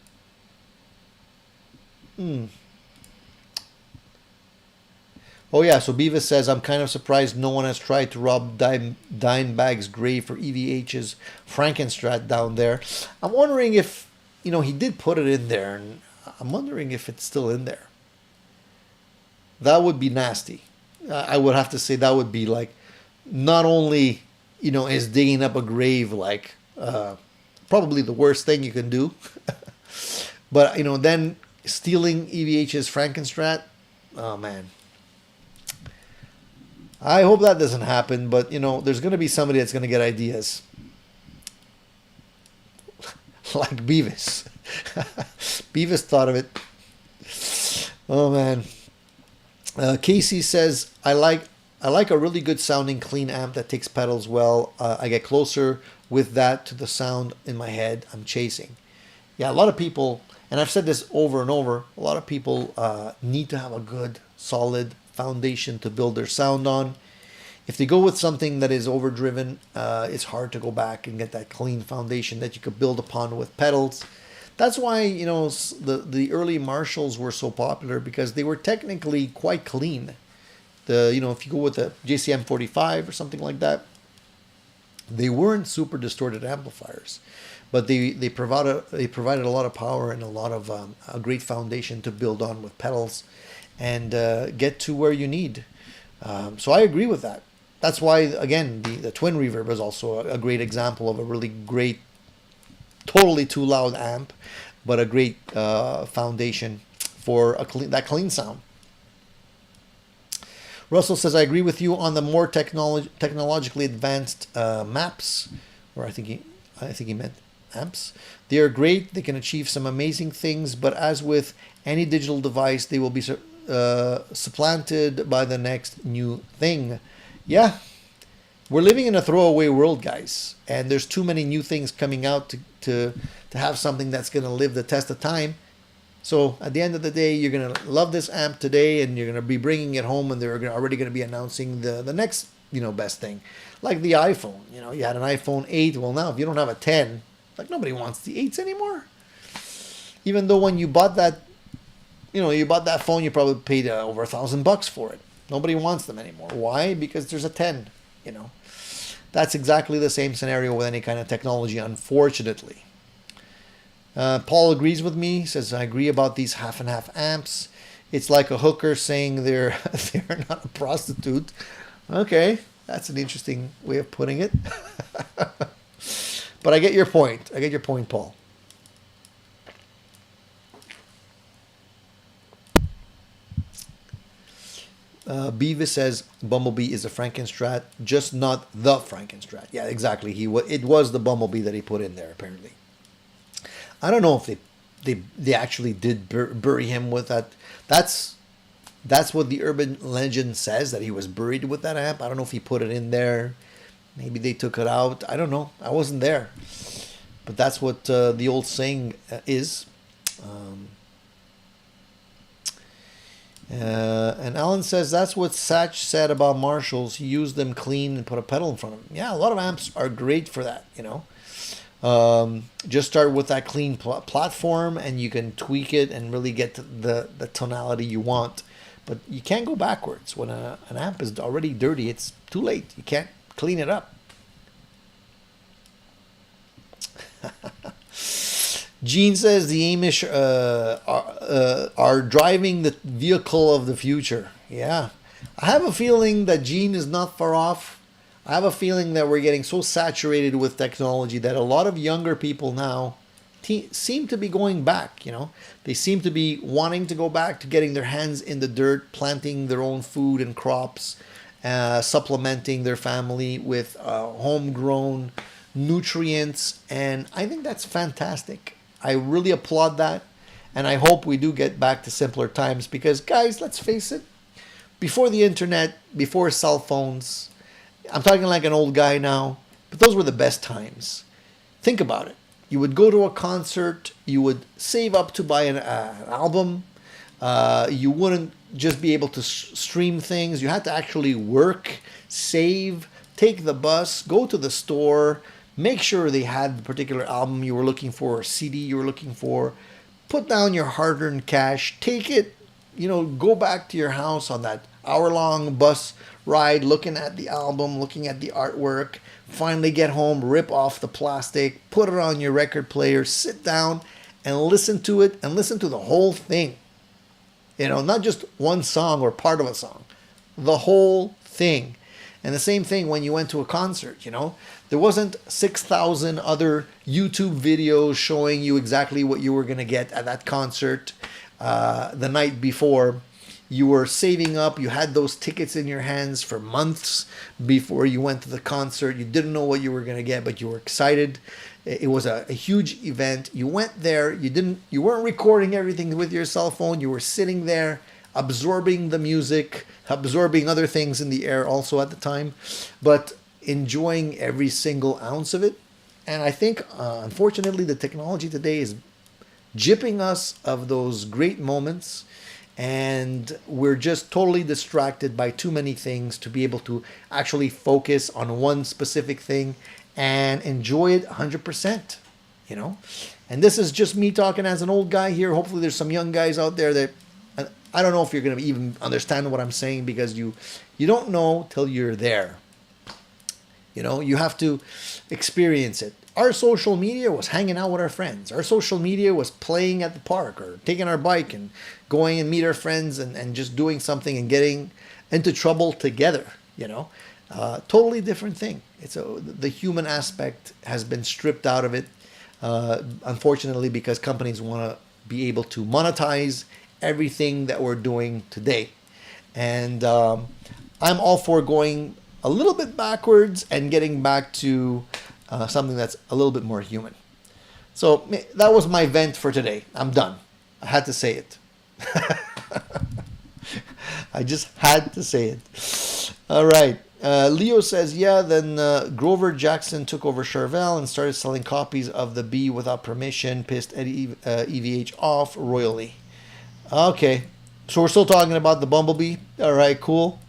Oh yeah, so Beavis says, I'm kind of surprised no one has tried to rob Dimebag's grave for EVH's Frankenstrat down there. I'm wondering if, he did put it in there, and I'm wondering if it's still in there. That would be nasty. I would have to say that would be like, not only, is digging up a grave like probably the worst thing you can do, but, then stealing EVH's Frankenstrat, oh man. I hope that doesn't happen, but, there's going to be somebody that's going to get ideas. Like Beavis. Beavis thought of it. Oh, man. Casey says, I like a really good sounding clean amp that takes pedals well. I get closer with that to the sound in my head I'm chasing. Yeah, a lot of people, and I've said this over and over, a lot of people need to have a good, solid foundation to build their sound on. If they go with something that is overdriven, it's hard to go back and get that clean foundation that you could build upon with pedals. That's why, the early Marshalls were so popular, because they were technically quite clean. If you go with a JCM 45 or something like that, they weren't super distorted amplifiers, but they provided a lot of power and a lot of a great foundation to build on with pedals and get to where you need. So I agree with that. That's why, again, the Twin Reverb is also a great example of a really great, totally too loud amp, but a great foundation for that clean sound. Russell says, I agree with you on the more technologically advanced maps, or I think he meant amps. They are great. They can achieve some amazing things, but as with any digital device, they will be supplanted by the next new thing. Yeah, we're living in a throwaway world, guys, and there's too many new things coming out to have something that's going to live the test of time. So at the end of the day, you're going to love this amp today, and you're going to be bringing it home, and they're already going to be announcing the next best thing, like the iPhone. You had an iPhone 8. Well, now if you don't have a 10, like nobody wants the 8s anymore. Even though when you bought that, you bought that phone, you probably paid over $1,000 for it. Nobody wants them anymore. Why? Because there's a 10. That's exactly the same scenario with any kind of technology, unfortunately. Paul agrees with me. He says, I agree about these half and half amps. It's like a hooker saying they're not a prostitute. Okay, that's an interesting way of putting it. But I get your point. Paul. Beavis says Bumblebee is a Frankenstrat, just not the Frankenstrat. Yeah, exactly. It was the Bumblebee that he put in there, apparently. I don't know if they actually did bury him with that. That's what the urban legend says, that he was buried with that amp. I don't know if he put it in there. Maybe they took it out. I don't know. I wasn't there. But that's what the old saying is. Um, and Alan says that's what Satch said about Marshalls. He used them clean and put a pedal in front of them. Yeah, a lot of amps are great for that, you know. Just start with that clean platform and you can tweak it and really get the tonality you want. But you can't go backwards. When an amp is already dirty, it's too late. You can't clean it up. Gene says the Amish are driving the vehicle of the future. Yeah. I have a feeling that Gene is not far off. I have a feeling that we're getting so saturated with technology that a lot of younger people now seem to be going back, you know. They seem to be wanting to go back to getting their hands in the dirt, planting their own food and crops, supplementing their family with homegrown nutrients. And I think that's fantastic. I really applaud that. And I hope we do get back to simpler times because, guys, let's face it, before the internet, before cell phones, I'm talking like an old guy now, but those were the best times. Think about it. You would go to a concert, you would save up to buy an album, you wouldn't just be able to stream things, you had to actually work, save, take the bus, go to the store, make sure they had the particular album you were looking for, or CD you were looking for, put down your hard-earned cash, take it, you know, go back to your house on that hour-long bus ride, looking at the album, looking at the artwork, finally get home, rip off the plastic, put it on your record player, sit down and listen to it and listen to the whole thing. You know, not just one song or part of a song, the whole thing. And the same thing when you went to a concert, you know. There wasn't 6,000 other YouTube videos showing you exactly what you were going to get at that concert the night before. You were saving up. You had those tickets in your hands for months before you went to the concert. You didn't know what you were going to get, but you were excited. It was a huge event. You went there. You weren't recording everything with your cell phone. You were sitting there absorbing the music, absorbing other things in the air also at the time, but enjoying every single ounce of it. And I think, unfortunately, the technology today is gypping us of those great moments, and we're just totally distracted by too many things to be able to actually focus on one specific thing and enjoy it 100%, you know. And this is just me talking as an old guy here. Hopefully there's some young guys out there that, I don't know if you're going to even understand what I'm saying, because you don't know till you're there. You know, you have to experience it. Our social media was hanging out with our friends. Our social media was playing at the park or taking our bike and going and meet our friends and just doing something and getting into trouble together, you know. Totally different thing. The human aspect has been stripped out of it, unfortunately, because companies want to be able to monetize everything that we're doing today. And I'm all for going a little bit backwards and getting back to something that's a little bit more human. So that was my vent for today. I'm done. I had to say it. I just had to say it. All right. Leo says, yeah, then Grover Jackson took over Charvel and started selling copies of the B without permission, pissed Eddie EVH off royally. Okay. So we're still talking about the Bumblebee. All right, cool.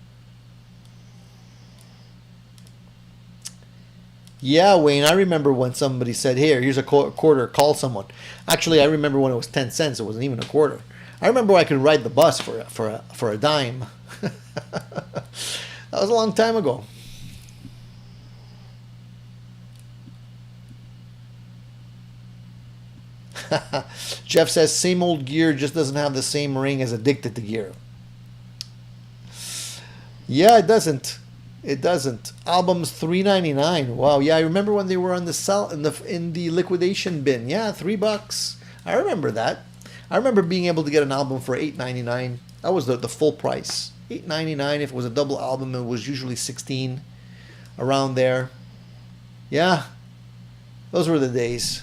Yeah, Wayne, I remember when somebody said, here, here's a quarter, call someone. Actually, I remember when it was 10 cents. It wasn't even a quarter. I remember I could ride the bus for a dime. That was a long time ago. Jeff says, same old gear, just doesn't have the same ring as Addicted to Gear. Yeah, it doesn't. It doesn't. Albums $3.99. Wow. Yeah, I remember when they were on the sell in the liquidation bin. Yeah, $3. I remember that. I remember being able to get an album for $8.99. That was the full price. $8.99. If it was a double album, it was usually $16, around there. Yeah, those were the days.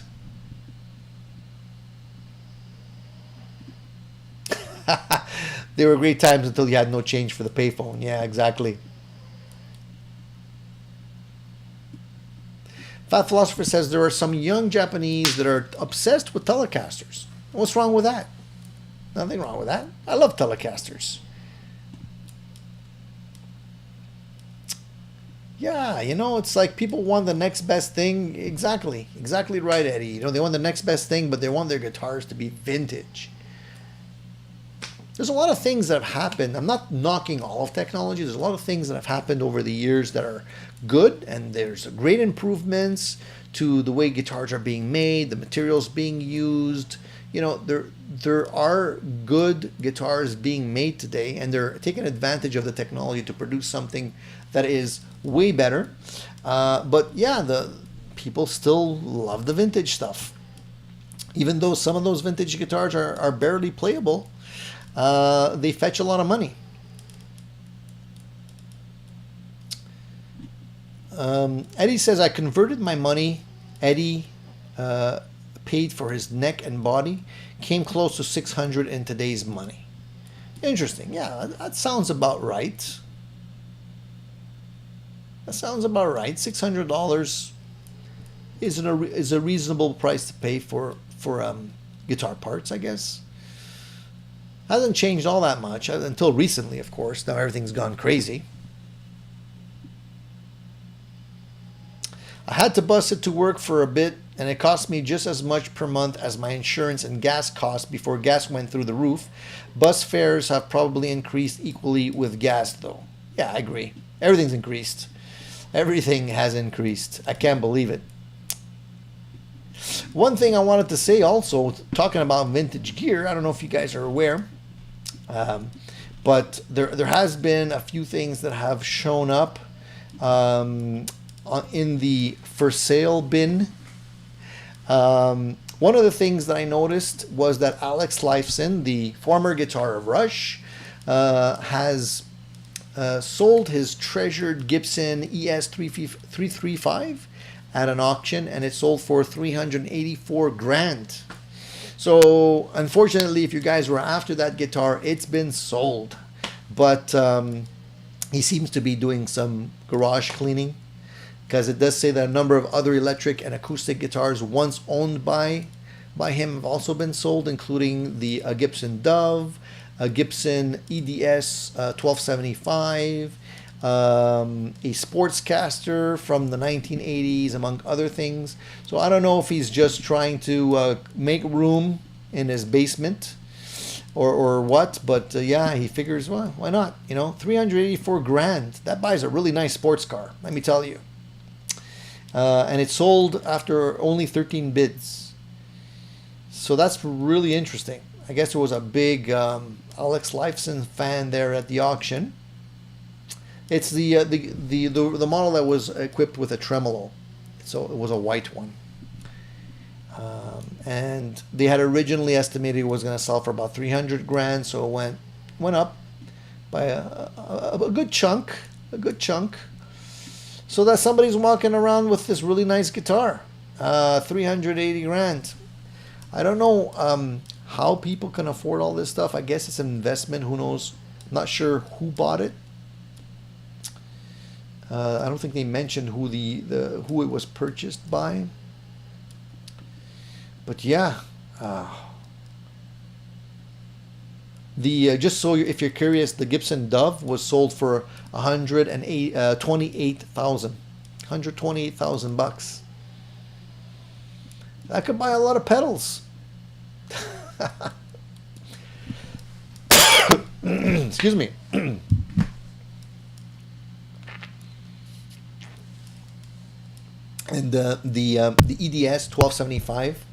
They were great times until you had no change for the payphone. Yeah, exactly. Fat Philosopher says there are some young Japanese that are obsessed with Telecasters. What's wrong with that? Nothing wrong with that. I love Telecasters. Yeah, you know, it's like people want the next best thing. Exactly right, Eddie. You know, they want the next best thing, but they want their guitars to be vintage. There's a lot of things that have happened. I'm not knocking all of technology. There's a lot of things that have happened over the years that are good, and there's great improvements to the way guitars are being made, the materials being used. You know, there are good guitars being made today, and they're taking advantage of the technology to produce something that is way better. But yeah, the people still love the vintage stuff. Even though some of those vintage guitars are barely playable, they fetch a lot of money. Eddie says, I converted my money. Eddie paid for his neck and body. Came close to 600 in today's money. Interesting. Yeah, that sounds about right. That sounds about right. $600 is a reasonable price to pay for guitar parts, I guess. Hasn't changed all that much until recently, of course. Now everything's gone crazy. I had to bus it to work for a bit, and it cost me just as much per month as my insurance and gas costs before gas went through the roof. Bus fares have probably increased equally with gas, though. Yeah, I agree. Everything's increased. Everything has increased. I can't believe it. One thing I wanted to say also, talking about vintage gear, I don't know if you guys are aware, but there has been a few things that have shown up in the for sale bin. One of the things that I noticed was that Alex Lifeson, the former guitar of Rush, has sold his treasured Gibson EST 335 at an auction, and it sold for $384,000. So unfortunately, if you guys were after that guitar, it's been sold. But he seems to be doing some garage cleaning, because it does say that a number of other electric and acoustic guitars once owned by him have also been sold, including the Gibson Dove, a Gibson EDS 1275, a Sportscaster from the 1980s, among other things. So I don't know if he's just trying to make room in his basement or what, but yeah, he figures, well, why not? You know, $384,000. That buys a really nice sports car, let me tell you. And it sold after only 13 bids. So that's really interesting. I guess there was a big Alex Lifeson fan there at the auction. It's the model that was equipped with a tremolo, so it was a white one, and they had originally estimated it was going to sell for about $300,000, so it went up by a good chunk, So that somebody's walking around with this really nice guitar, $380,000. I don't know how people can afford all this stuff. I guess it's an investment. Who knows? Not sure who bought it. I don't think they mentioned who who it was purchased by. But yeah, just so if you're curious, the Gibson Dove was sold for $128,000 That could buy a lot of pedals. Excuse me. And the EDS 1275,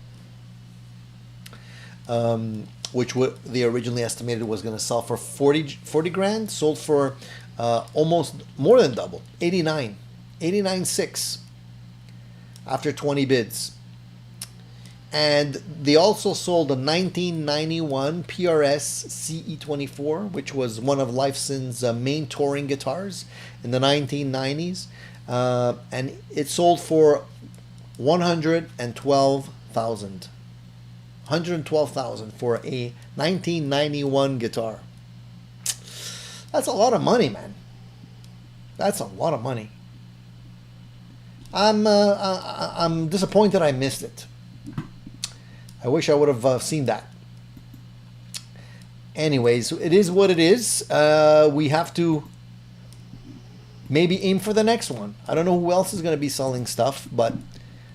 which they originally estimated was going to sell for 40,000, sold for almost more than double, 89.6 after 20 bids. And they also sold a 1991 PRS CE24, which was one of Lifeson's main touring guitars in the 1990s. And it sold for $112,000. $112,000 for a 1991 guitar. That's a lot of money, man. That's a lot of money. I'm disappointed I missed it. I wish I would have seen that. Anyways, it is what it is. We have to maybe aim for the next one. I don't know who else is going to be selling stuff, but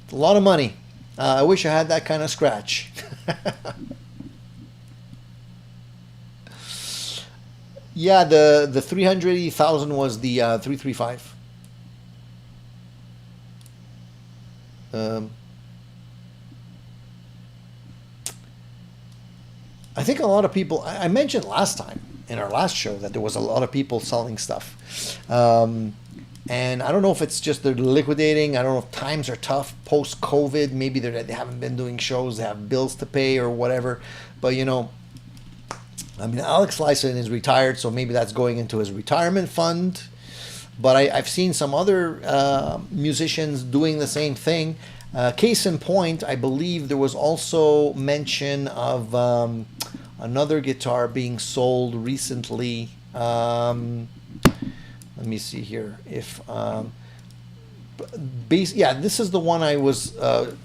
it's a lot of money. I wish I had that kind of scratch. Yeah, the 380,000 was the 335. I think a lot of people, I mentioned last time in our last show that there was a lot of people selling stuff. And I don't know if it's just they're liquidating. I don't know if times are tough post-COVID. Maybe they haven't been doing shows. They have bills to pay or whatever. But, you know, I mean, Alex Lyson is retired, so maybe that's going into his retirement fund. But I've seen some other musicians doing the same thing. Case in point, I believe there was also mention of another guitar being sold recently. Let me see here. If yeah, this is the one I was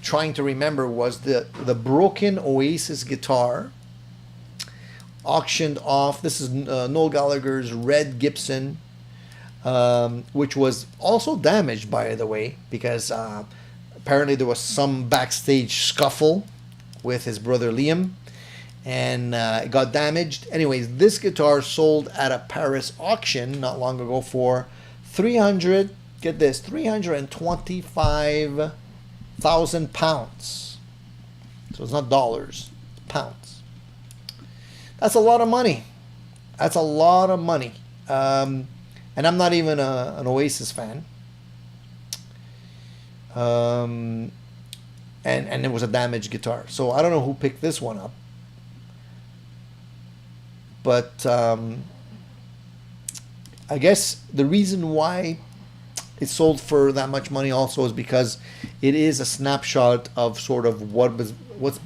trying to remember, was the broken Oasis guitar auctioned off. This is Noel Gallagher's red Gibson, which was also damaged, by the way, because apparently there was some backstage scuffle with his brother Liam, and it got damaged. Anyways, this guitar sold at a Paris auction not long ago for 325,000 pounds. So it's not dollars, it's pounds. That's a lot of money. That's a lot of money. And I'm not even an Oasis fan. And it was a damaged guitar. So I don't know who picked this one up. But I guess the reason why it sold for that much money also is because it is a snapshot of sort of what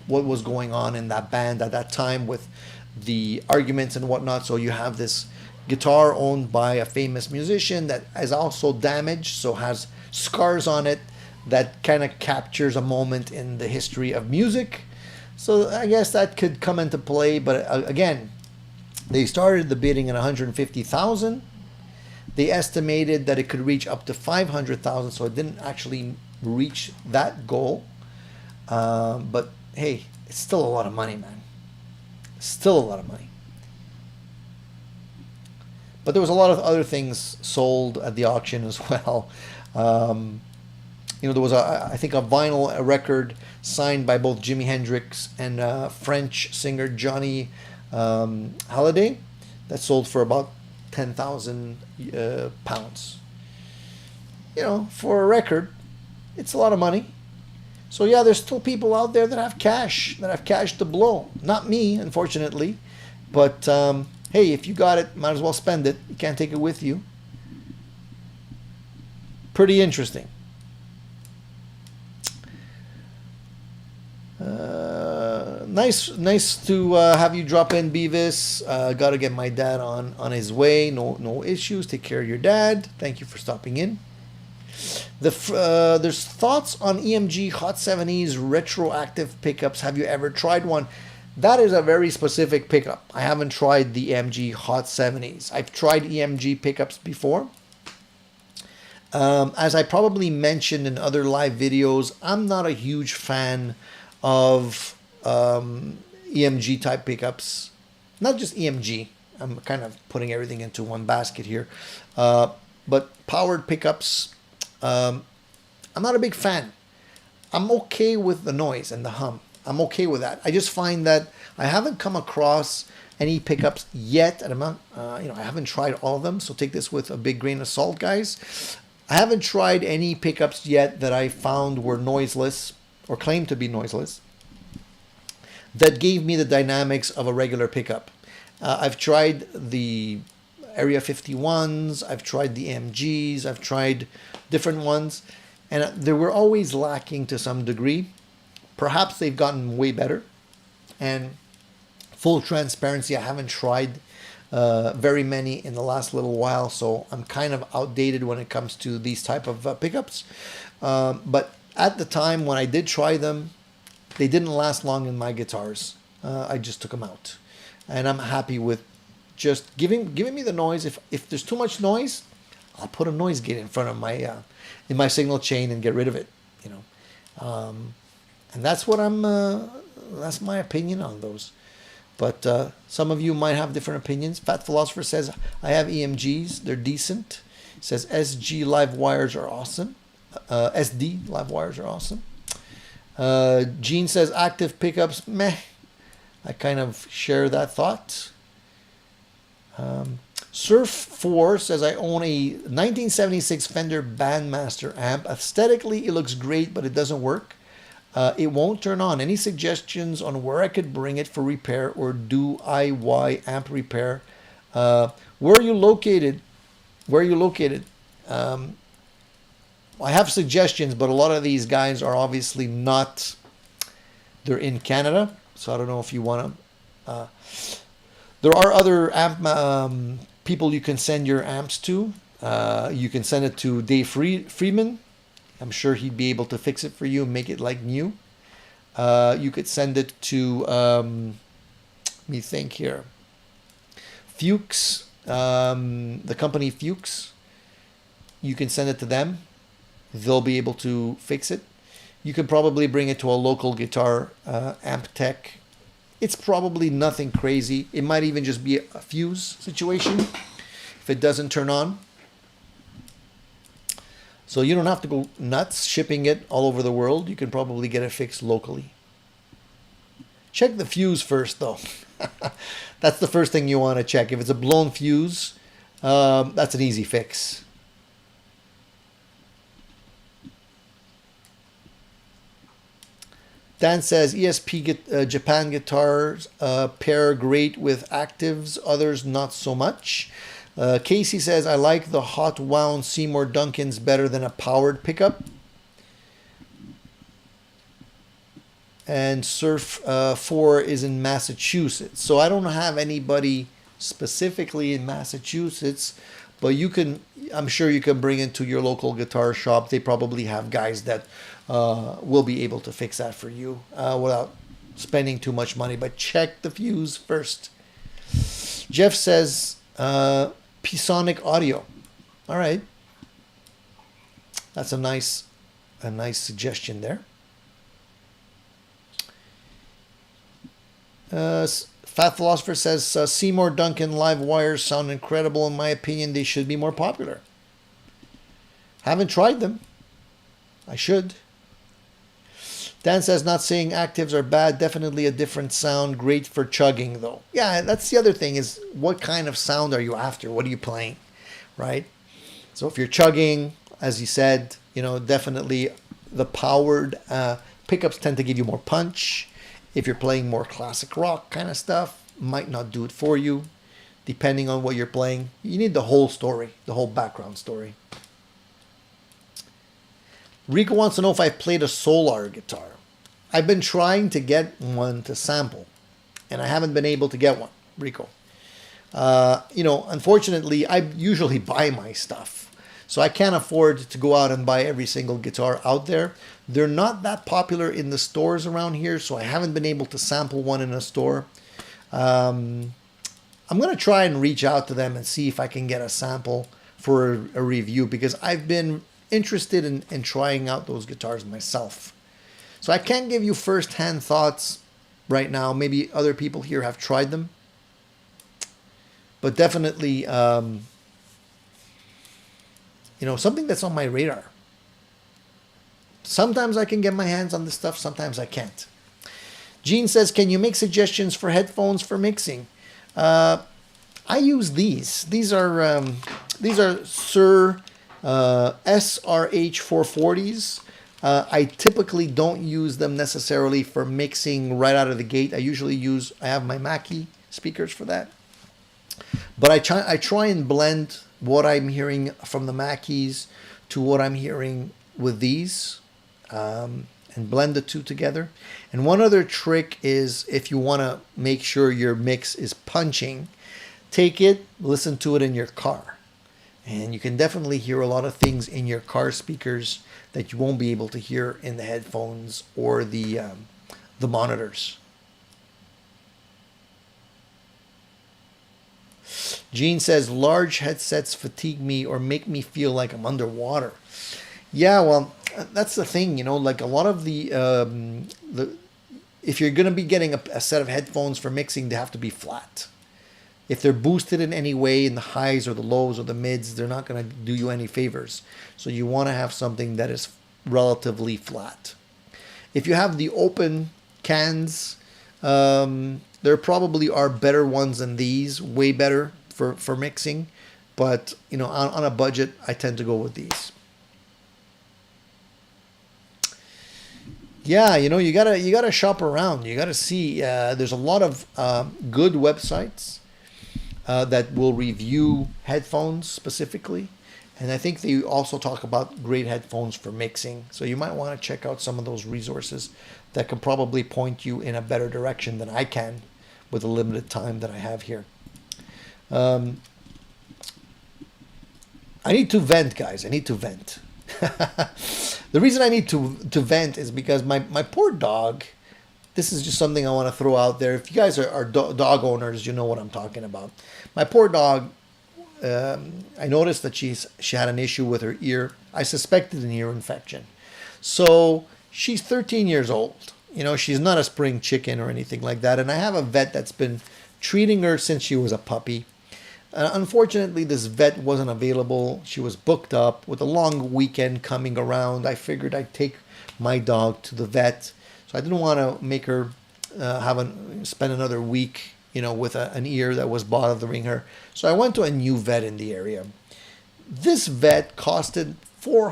was going on in that band at that time with the arguments and whatnot. So you have this guitar owned by a famous musician that is also damaged, so has scars on it that kind of captures a moment in the history of music. So I guess that could come into play. But again, they started the bidding at 150,000. They estimated that it could reach up to 500,000, so it didn't actually reach that goal. But hey, it's still a lot of money, man. Still a lot of money. But there was a lot of other things sold at the auction as well. You know, there was I think a vinyl record signed by both Jimi Hendrix and French singer Johnny Hallyday that sold for about 10,000 pounds. You know, for a record, it's a lot of money. So yeah, there's still people out there that have cash to blow. Not me, unfortunately, but hey, if you got it, might as well spend it. You can't take it with you. Pretty interesting. Nice to have you drop in, Beavis. Got to get my dad on his way. No issues. Take care of your dad. Thank you for stopping in. There's thoughts on EMG Hot 70s retroactive pickups. Have you ever tried one? That is a very specific pickup. I haven't tried the EMG Hot 70s. I've tried EMG pickups before. As I probably mentioned in other live videos, I'm not a huge fan of EMG type pickups. Not just EMG. I'm kind of putting everything into one basket here. But powered pickups, I'm not a big fan. I'm okay with the noise and the hum. I'm okay with that. I just find that I haven't come across any pickups yet, and I'm not, I haven't tried all of them. So take this with a big grain of salt, guys. I haven't tried any pickups yet that I found were noiseless or claimed to be noiseless that gave me the dynamics of a regular pickup. I've tried the Area 51s, I've tried the MGs, I've tried different ones, and they were always lacking to some degree. Perhaps they've gotten way better. And full transparency, I haven't tried very many in the last little while, so I'm kind of outdated when it comes to these type of pickups. But at the time when I did try them, they didn't last long in my guitars. I just took them out, and I'm happy with just giving me the noise. If there's too much noise, I'll put a noise gate in front of my in my signal chain and get rid of it. You know, and that's what that's my opinion on those. But some of you might have different opinions. Fat Philosopher says I have EMGs. They're decent. Says SG live wires are awesome. SD live wires are awesome. Gene says active pickups, meh. I kind of share that thought. Surf 4 says I own a 1976 Fender Bandmaster amp. Aesthetically, it looks great, but it doesn't work. It won't turn on. Any suggestions on where I could bring it for repair or do DIY amp repair? Where are you located? Where are you located? I have suggestions, but a lot of these guys are obviously not. They're in Canada, so I don't know if you want to. There are other amp people you can send your amps to. You can send it to Dave Friedman. I'm sure he'd be able to fix it for you and make it like new. You could send it to, let me think here, Fuchs, the company Fuchs. You can send it to them. They'll be able to fix it. You could probably bring it to a local guitar amp tech. It's probably nothing crazy. It might even just be a fuse situation if it doesn't turn on. So you don't have to go nuts shipping it all over the world. You can probably get it fixed locally. Check the fuse first, though. That's the first thing you want to check. If it's a blown fuse, that's an easy fix. Dan says ESP Japan guitars pair great with actives, others not so much. Casey says I like the hot wound Seymour Duncans better than a powered pickup. And Surf 4 is in Massachusetts. So I don't have anybody specifically in Massachusetts, but you can, I'm sure you can bring it to your local guitar shop. They probably have guys that will be able to fix that for you without spending too much money. But check the fuse first. Jeff says P-Sonic audio. All right, that's a nice suggestion there. Fat Philosopher says Seymour Duncan live wires sound incredible. In my opinion, they should be more popular. Haven't tried them. I should. Dan says not saying actives are bad. Definitely a different sound. Great for chugging though. Yeah, that's the other thing is what kind of sound are you after? What are you playing? Right? So if you're chugging, as you said, definitely the powered pickups tend to give you more punch. If you're playing more classic rock kind of stuff, might not do it for you, depending on what you're playing. You need the whole story, the whole background story. Rico wants to know if I've played a Solar guitar. I've been trying to get one to sample, and I haven't been able to get one, Rico. Unfortunately, I usually buy my stuff, so I can't afford to go out and buy every single guitar out there. They're not that popular in the stores around here, so I haven't been able to sample one in a store. I'm going to try and reach out to them and see if I can get a sample for a review, because I've been interested in trying out those guitars myself. So I can't give you first-hand thoughts right now. Maybe other people here have tried them. But definitely, something that's on my radar. Sometimes I can get my hands on this stuff, sometimes I can't. Gene says, can you make suggestions for headphones for mixing? I use these. These are Sir SRH 440s. I typically don't use them necessarily for mixing right out of the gate. I have my Mackie speakers for that. But I try and blend what I'm hearing from the Mackies to what I'm hearing with these, and blend the two together. And one other trick is if you want to make sure your mix is punching, take it, listen to it in your car. And you can definitely hear a lot of things in your car speakers that you won't be able to hear in the headphones or the monitors. Gene says, large headsets fatigue me or make me feel like I'm underwater. Yeah, well, that's the thing, you know, like a lot of the if you're going to be getting a set of headphones for mixing, they have to be flat. If they're boosted in any way in the highs or the lows or the mids, they're not going to do you any favors. So you want to have something that is relatively flat. If you have the open cans, there probably are better ones than these, way better for mixing. But, you know, on a budget, I tend to go with these. Yeah, you know, you gotta shop around. You gotta see. There's a lot of good websites that will review headphones specifically, and I think they also talk about great headphones for mixing. So you might want to check out some of those resources that can probably point you in a better direction than I can with the limited time that I have here. I need to vent, guys. I need to vent. The reason I need to vent is because my poor dog, this is just something I want to throw out there. If you guys are dog owners, you know what I'm talking about. My poor dog, I noticed that she had an issue with her ear. I suspected an ear infection. So she's 13 years old. You know, she's not a spring chicken or anything like that. And I have a vet that's been treating her since she was a puppy. Unfortunately, this vet wasn't available. She was booked up with a long weekend coming around. I figured I'd take my dog to the vet. So I didn't want to make her spend another week, you know, with an ear that was bothering her. So I went to a new vet in the area. This vet costed over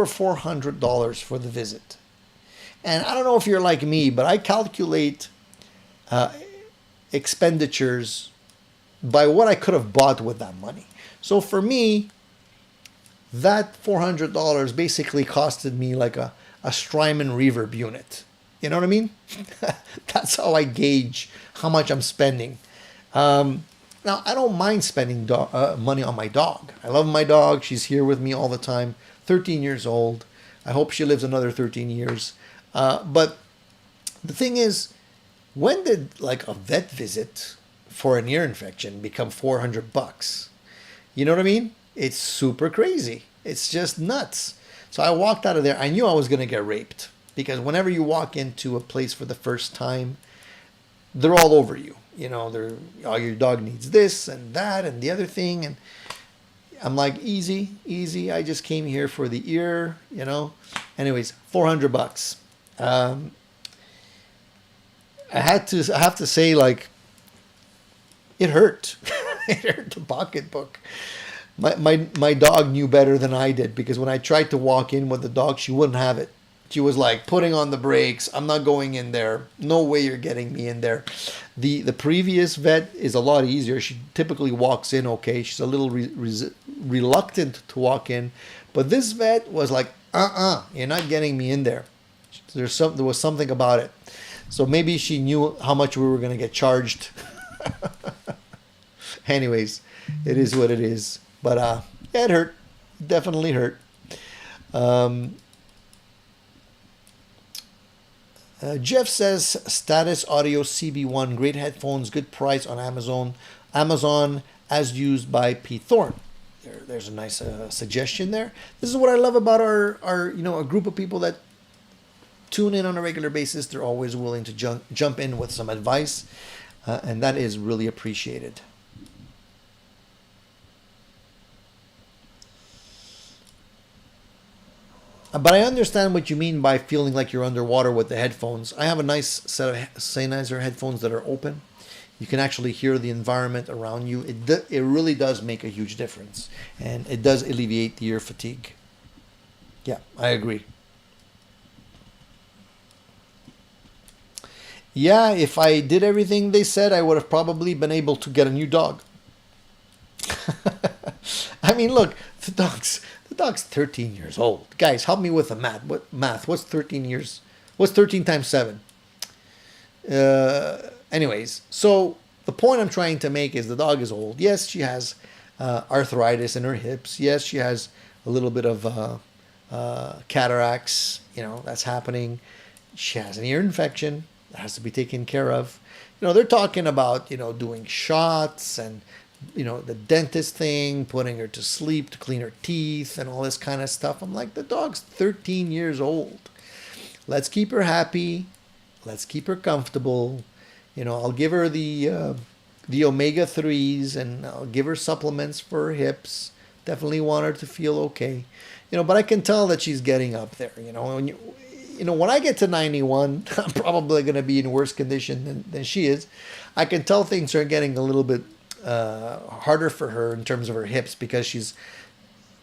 $400 for the visit. And I don't know if you're like me, but I calculate expenditures by what I could have bought with that money. So for me, that $400 basically costed me like a Strymon reverb unit. You know what I mean? That's how I gauge how much I'm spending. Now, I don't mind spending money on my dog. I love my dog. She's here with me all the time. 13 years old. I hope she lives another 13 years. But the thing is, when did like a vet visit for an ear infection become $400? You know what I mean? It's super crazy. It's just nuts. So I walked out of there. I knew I was going to get raped because whenever you walk into a place for the first time, they're all over you. You know, oh, your dog needs this and that and the other thing. And I'm like, easy. I just came here for the ear, you know. Anyways, $400. I have to say, like, it hurt. It hurt the pocketbook. My dog knew better than I did because when I tried to walk in with the dog, she wouldn't have it. She was like putting on the brakes. I'm not going in there. No way you're getting me in there. The previous vet is a lot easier. She typically walks in okay. She's a little reluctant to walk in. But this vet was like, you're not getting me in there. There was something about it. So maybe she knew how much we were going to get charged. Anyways, it is what it is. But yeah, it hurt. Definitely hurt. Jeff says, Status Audio CB1, great headphones, good price on Amazon. Amazon as used by Pete Thorne. There's a nice suggestion there. This is what I love about our a group of people that tune in on a regular basis. They're always willing to jump in with some advice, and that is really appreciated. But I understand what you mean by feeling like you're underwater with the headphones. I have a nice set of Sennheiser headphones that are open. You can actually hear the environment around you. It really does make a huge difference. And it does alleviate the ear fatigue. Yeah, I agree. Yeah, if I did everything they said, I would have probably been able to get a new dog. I mean, look, the dog's 13 years old. Guys, help me with the math. What's 13 years? What's 13 times 7? Anyways, so the point I'm trying to make is the dog is old. Yes, she has arthritis in her hips. Yes, she has a little bit of cataracts. That's happening. She has an ear infection that has to be taken care of. They're talking about doing shots and the dentist thing, putting her to sleep to clean her teeth and all this kind of stuff. I'm like, the dog's 13 years old. Let's keep her happy. Let's keep her comfortable. I'll give her the omega-3s, and I'll give her supplements for her hips. Definitely want her to feel okay. But I can tell that she's getting up there. When I get to 91, I'm probably going to be in worse condition than she is. I can tell things are getting a little bit harder for her in terms of her hips, because she's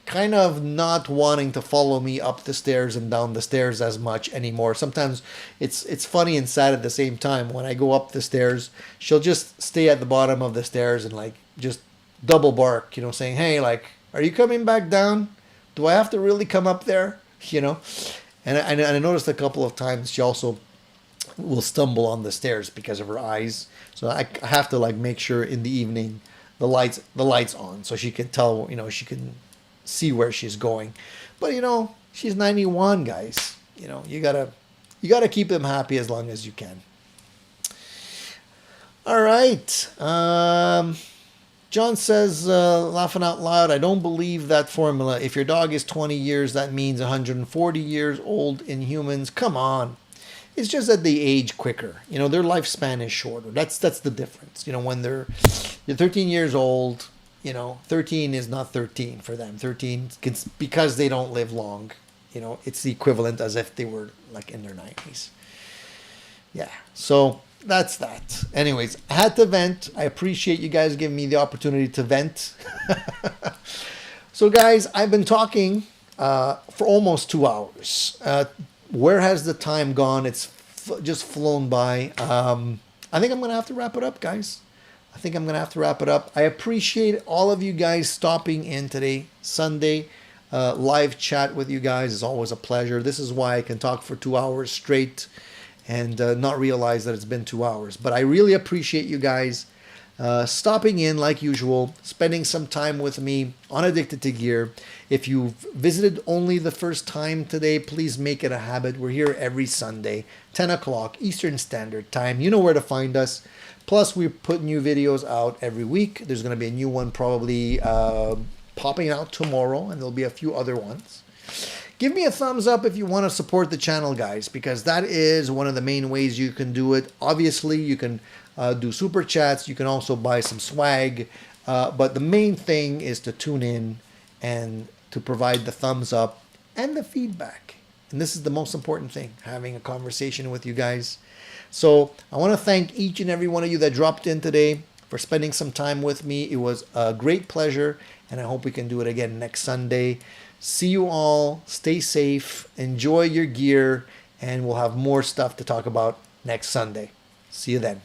kind of not wanting to follow me up the stairs and down the stairs as much anymore. Sometimes it's funny and sad at the same time. When I go up the stairs, she'll just stay at the bottom of the stairs and just double bark, saying, hey, are you coming back down? Do I have to really come up there? And I noticed a couple of times she also will stumble on the stairs because of her eyes. So I have to make sure in the evening the lights on, so she can tell, she can see where she's going. But she's 91, guys. You gotta keep them happy as long as you can. All right. John says, laughing out loud, I don't believe that formula. If your dog is 20 years, that means 140 years old in humans. Come on. It's just that they age quicker. Their lifespan is shorter. That's the difference. When you're 13 years old, 13 is not 13 for them. 13, because they don't live long. It's the equivalent as if they were in their 90s. Yeah. So that's that. Anyways, I had to vent. I appreciate you guys giving me the opportunity to vent. So guys, I've been talking for almost 2 hours. Where has the time gone? It's just flown by. I think I'm going to have to wrap it up, guys. I appreciate all of you guys stopping in today, Sunday. Live chat with you guys is always a pleasure. This is why I can talk for 2 hours straight and not realize that it's been 2 hours. But I really appreciate you guys stopping in like usual, spending some time with me on Addicted to Gear. If you've visited only the first time today, please make it a habit. We're here every Sunday, 10 o'clock Eastern Standard Time. You know where to find us. Plus, we put new videos out every week. There's going to be a new one probably popping out tomorrow, and there'll be a few other ones. Give me a thumbs up if you want to support the channel, guys, because that is one of the main ways you can do it. Obviously, you can do super chats. You can also buy some swag. But the main thing is to tune in and to provide the thumbs up and the feedback. And this is the most important thing, having a conversation with you guys. So I want to thank each and every one of you that dropped in today for spending some time with me. It was a great pleasure, and I hope we can do it again next Sunday. See you all. Stay safe. Enjoy your gear, and we'll have more stuff to talk about next Sunday. See you then.